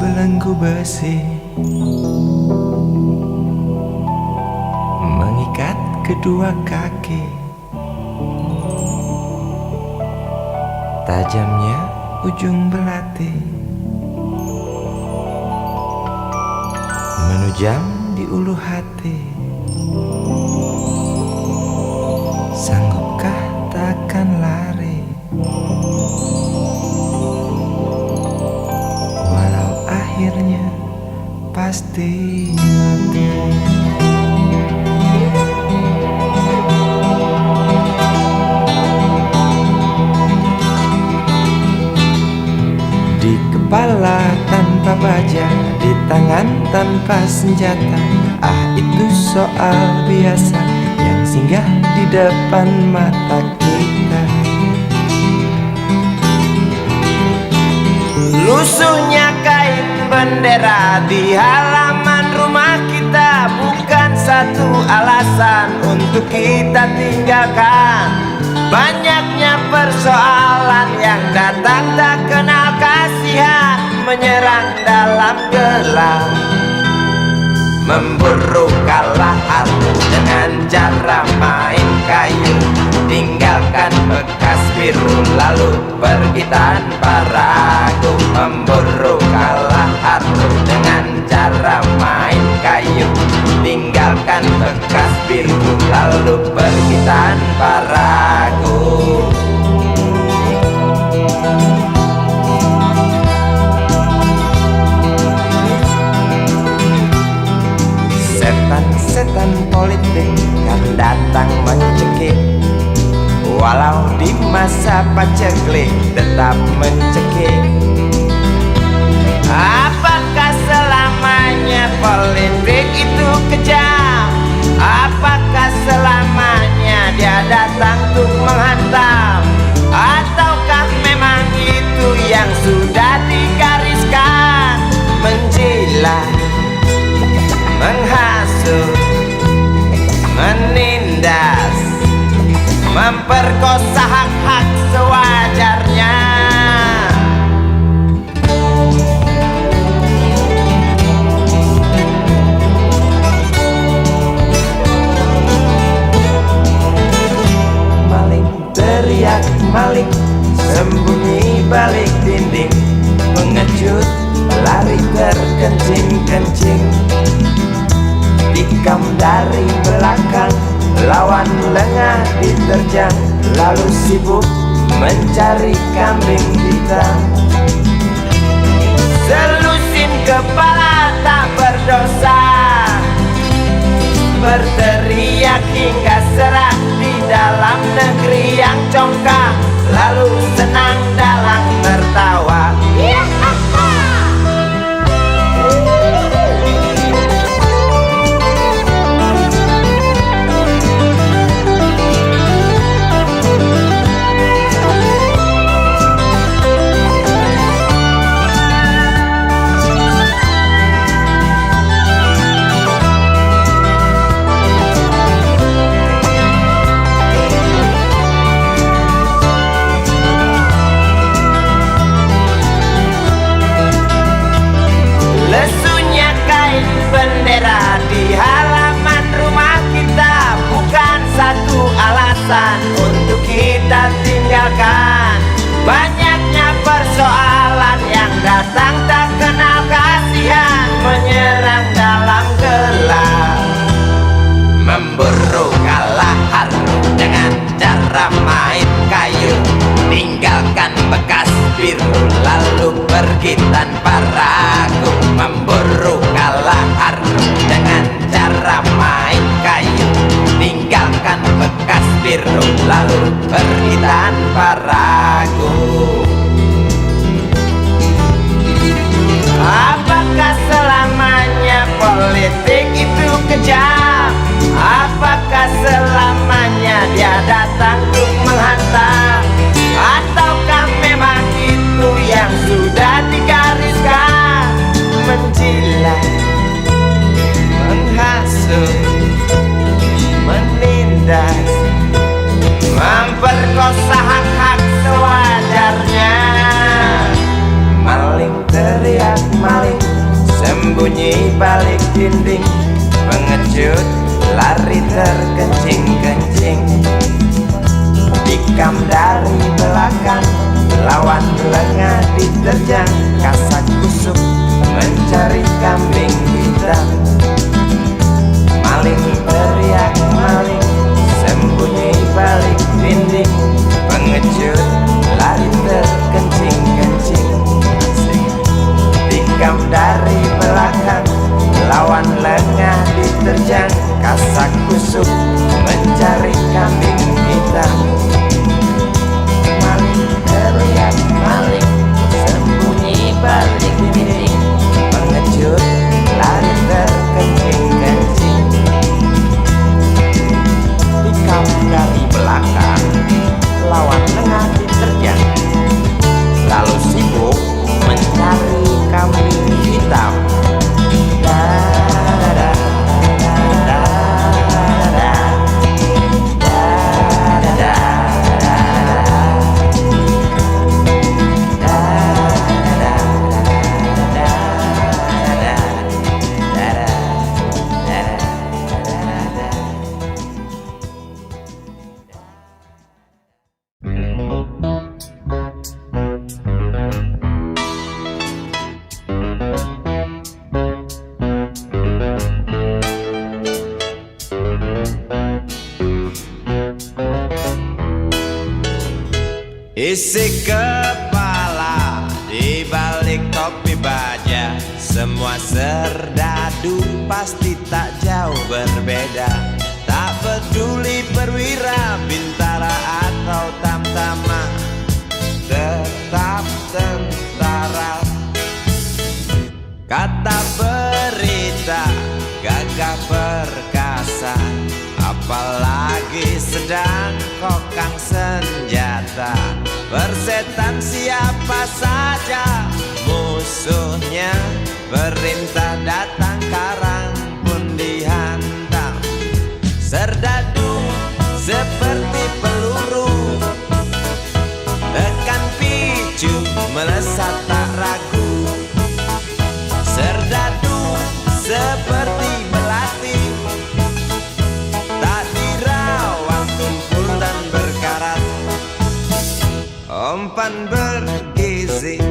Belenggu besi mengikat kedua kaki. Tajamnya ujung belati menujam di ulu hati. Sanggupkah takkan lari? Akhirnya pasti mati. Di kepala tanpa baja, di tangan tanpa senjata. Ah, itu soal biasa yang singgah di depan mata kita. Lusuhnya kain bendera di halaman rumah kita bukan satu alasan untuk kita tinggalkan. Banyaknya persoalan yang datang tak kenal kasihan, menyerang dalam gelap, memburu kalah arus dengan cara main kayu. Tinggalkan bekas biru lalu pergi tanpa ragu. Memburu kalah arus dengan cara main kayu. Tinggalkan bekas biru lalu pergi tanpa ragu. Setan-setan politik kan datang mencekik. Walau di masa paceklik tetap mencekik. Apakah selamanya politik itu kejam? Apakah selamanya dia datang untuk menghantam? Ataukah memang itu yang sudah digariskan? Menjilat, menghasut, menindas, memperkosa hak-hak sewajarnya. Maling teriak maling, sembunyi balik dinding, pengecut lari terkencing-kencing. Tikam dari belakang, lawan lengah diterjang, lalu sibuk mencari kambing hitam. Selusin kepala tak berdosa, berteriak hingga serak di dalam negeri yang congkak, lalu senang dalam tertawa. diterjang kasak kusuk mencari kambing hitam. Maling teriak maling sembunyi balik dinding, pengecut lari terkencing-kencing. Tikam dari belakang lawan lengah diterjang kasak kusuk mencari kambing hitam. Maling teriak maling sembunyi balik dinding, pengecut lari terkencing-kencing. Tikam dari belakang lawan lengah diterjang, lalu sibuk mencari kambing hitam. Isi kepala di balik topi baja, semua serdadu pasti tak jauh berbeda. Tak peduli perwira, bintara atau tamtama, tetap tentara. Kata berita gagah perkasa, apalagi sedang kokang senjata. Persetan siapa saja musuhnya, perintah datang karang pun dihantam. Serdadu seperti peluru, tekan picu melesat tak ragu. Serdadu seperti belati, tak dirawat tumpul dan berkarat. Umpan bergizi,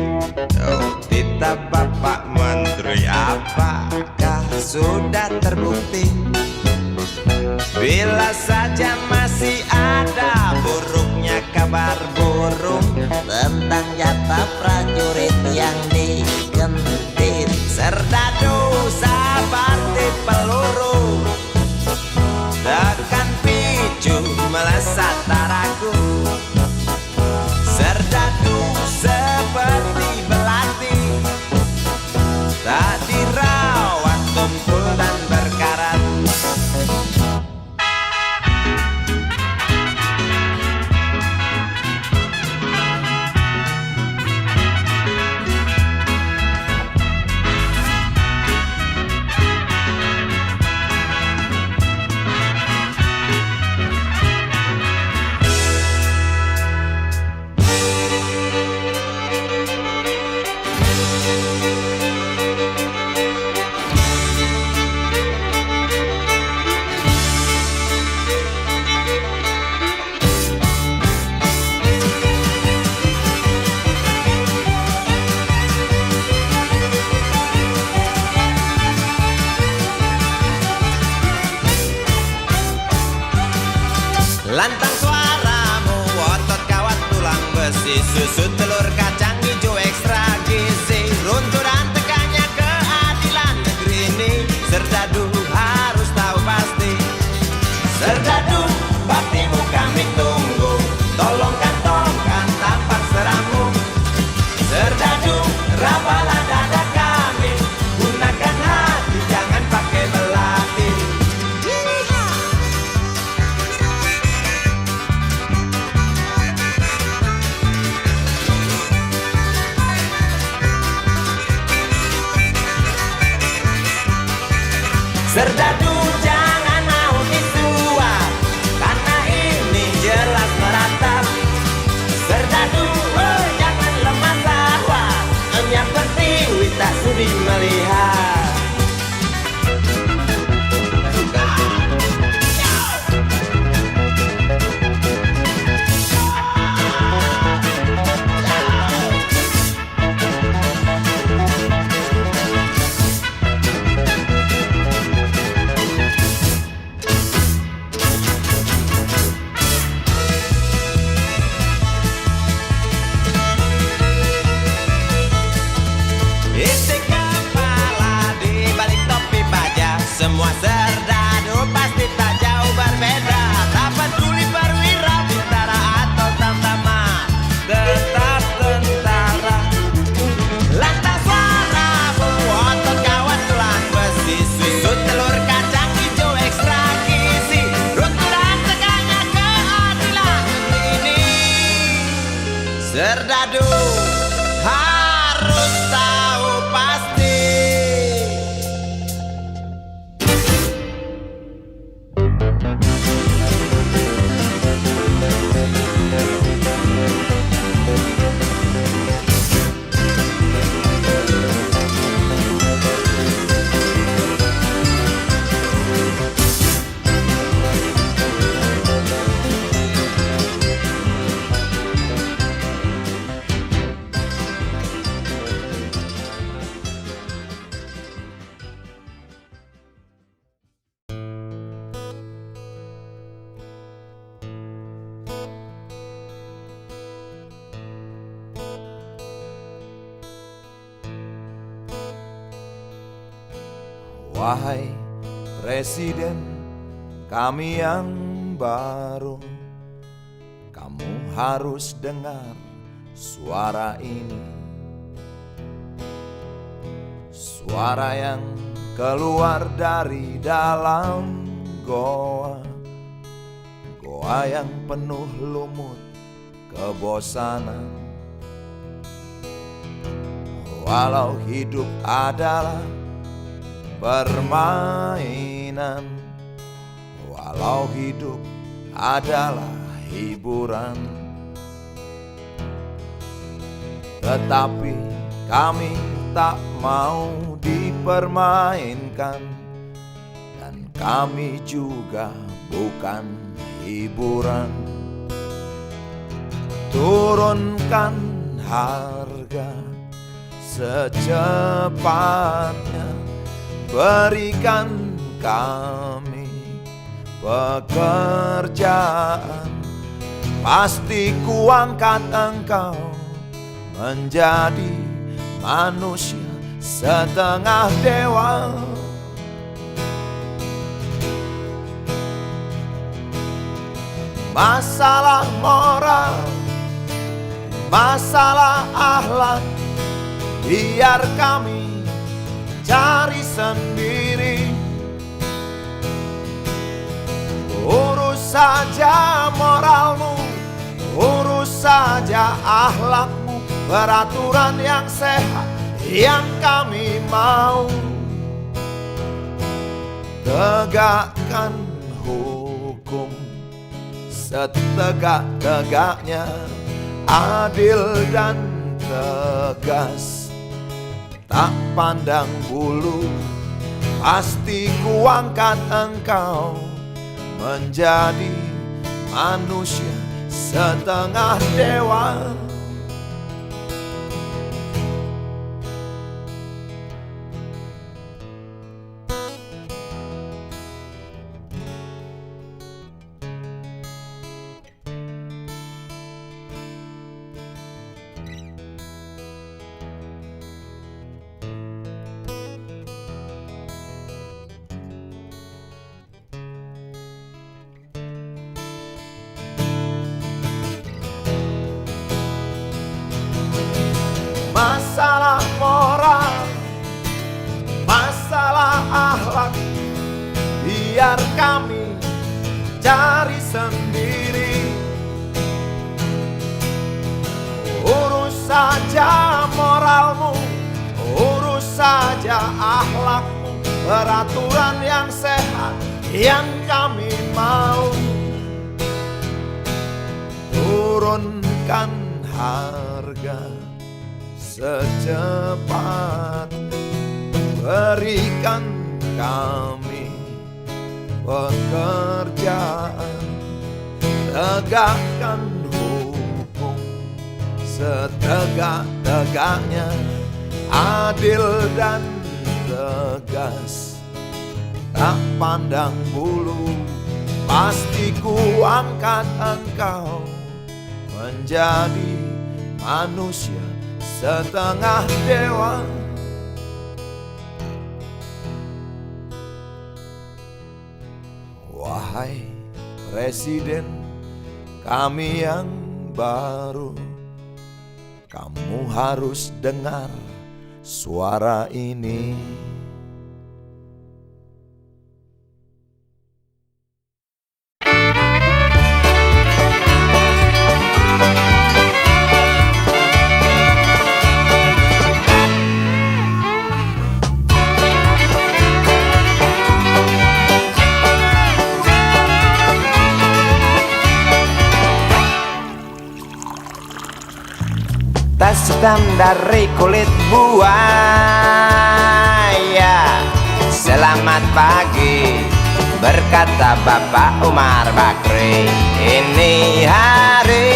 oh titah Bapak Menteri, apakah sudah terbukti? Bila saja masih ada buruknya kabar burung tentang jatah prajurit yang digentit. Serdadu seperti peluru, tekan picu melesat tak ragu. Serdadu seperti belati, tak dirawat tumpul dan berkarat. Lantang suaramu, otot kawat tulang besi, susu telur kacang hijau ekstra gizi. Runtuh dan tegaknya keadilan negeri ini, serdadu harus tahu pasti. Serdadu, baktimu kami tunggu, tolong kantongkan tampak serammu. Serdadu, rapalah dada kami, gunakan hati jangan pakai belati. Serdadu jangan mau disuap, karena ini jelas meratap. Serdadu oh, jangan lemah sawah, yang penting tak sudi melihat. Wahai Presiden kami yang baru, kamu harus dengar suara ini. Suara yang keluar dari dalam goa, goa yang penuh lumut kebosanan. Walau hidup adalah permainan, walau hidup adalah hiburan, tetapi kami tak mau dipermainkan, dan kami juga bukan hiburan. Turunkan harga secepatnya, berikan kami pekerjaan, pasti kuangkat engkau menjadi manusia setengah dewa. Masalah moral, masalah akhlak, biar kami cari sendiri. Urus saja moralmu, urus saja akhlakmu, peraturan yang sehat yang kami mau. Tegakkan hukum setegak-tegaknya, adil dan tegas, tak pandang bulu, pasti kuangkat engkau menjadi manusia setengah dewa. Masalah moral, masalah akhlak, biar kami cari sendiri. Urus saja moralmu, urus saja akhlakmu, peraturan yang sehat yang kami mau. Turunkan harga secepat, berikan kami pekerjaan, tegakkan hukum setegak-tegaknya, adil dan tegas, tak pandang bulu, pasti kuangkat engkau menjadi manusia setengah dewa. Wahai Presiden kami yang baru, kamu harus dengar suara ini. Tas hitam dari kulit buaya. Selamat pagi, berkata Bapak Umar Bakri. Ini hari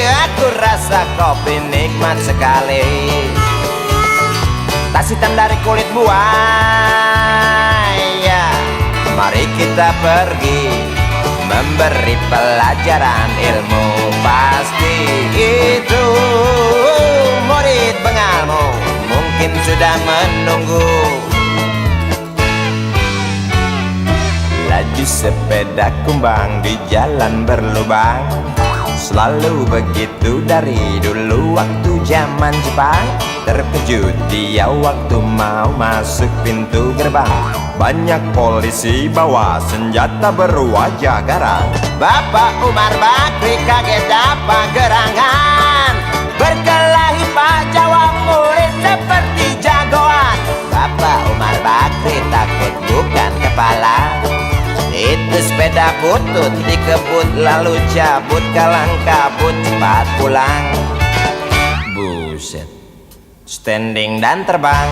aku rasa kopi nikmat sekali. Tas hitam dari kulit buaya, mari kita pergi memberi pelajaran ilmu. Pasti itu murid bengalmu mungkin sudah menunggu. sepeda kumbang di jalan berlubang. Selalu begitu dari dulu waktu zaman Jepang. Terkejut dia waktu mau masuk pintu gerbang. Banyak polisi bawa senjata berwajah garang. Bapak Umar Bakri kaget dapat gerangan. Berkelahi Pak Jawa murid seperti jagoan. Bapak Umar Bakri takut bukan kepala. Itu sepeda butut dikebut lalu cabut kalang kabut cepat pulang. Buset, standing dan terbang.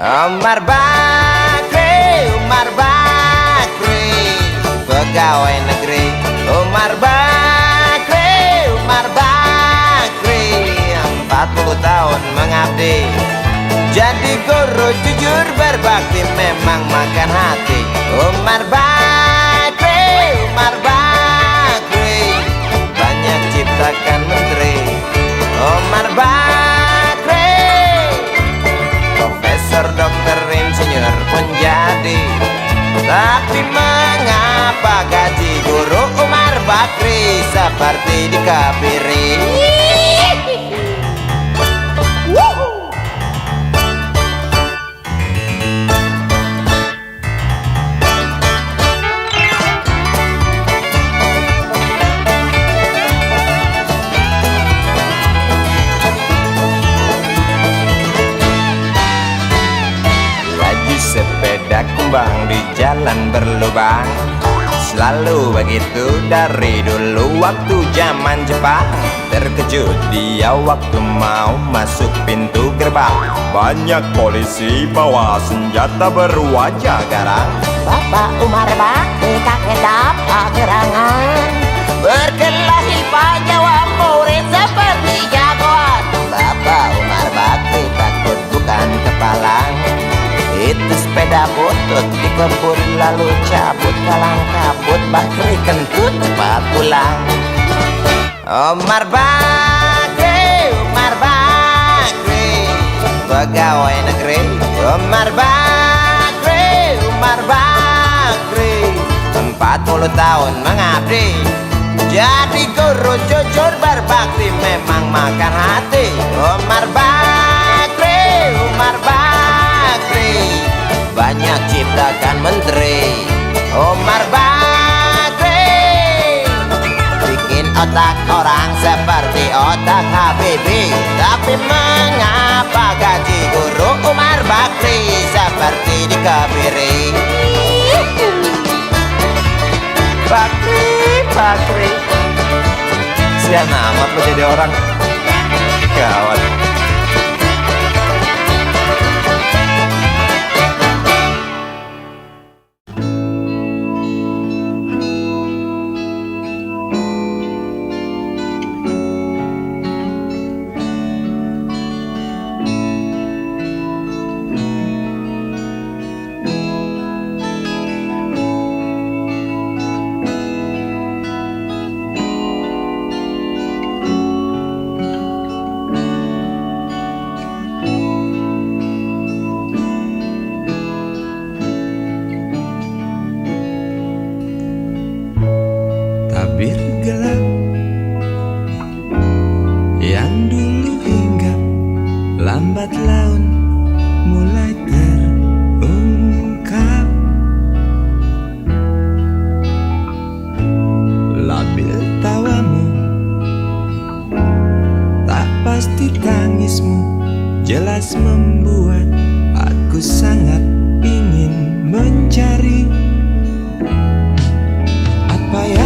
Umar Bakri, Umar Bakri, pegawai negeri. Umar Bakri, Umar Bakri, 40 tahun mengabdi. Jadi guru jujur berbakti memang makan hati. Umar Bakri, Umar Bakri, banyak ciptakan menteri. Umar Bakri, profesor, dokter, insinyur pun jadi. Tapi mengapa gaji guru Umar Bakri seperti dikebiri? Sepeda kumbang di jalan berlubang. Selalu begitu dari dulu waktu zaman Jepang. Terkejut dia waktu mau masuk pintu gerbang. Banyak polisi bawa senjata berwajah garang. Bapak Umar Bakri kaget dapat gerangan. Berkelahi Pak Jawa murid seperti jagoan. Bapak Umar Bakri takut bukan kepala. Itu sepeda butut dikebut lalu cabut kalang kabut. Bakri kentut cepat pulang. Umar Bakri, Umar Bakri, pegawai negeri. Umar Bakri, Umar Bakri, 40 tahun mengabdi. Jadi guru jujur berbakti memang makan hati. Umar Bakri, Umar Bakri, banyak ciptakan menteri. Umar Bakri, bikin otak orang seperti otak Habibie. Tapi mengapa gaji guru Umar Bakri seperti dikebiri? Bakri, Bakri, sian amat lo jadi orang. Gawat. Tabir gelap yang dulu hingga lambat laun mulai terungkap. Labil tawamu, tak pasti tangismu, jelas membuat aku sangat ingin mencari apa yang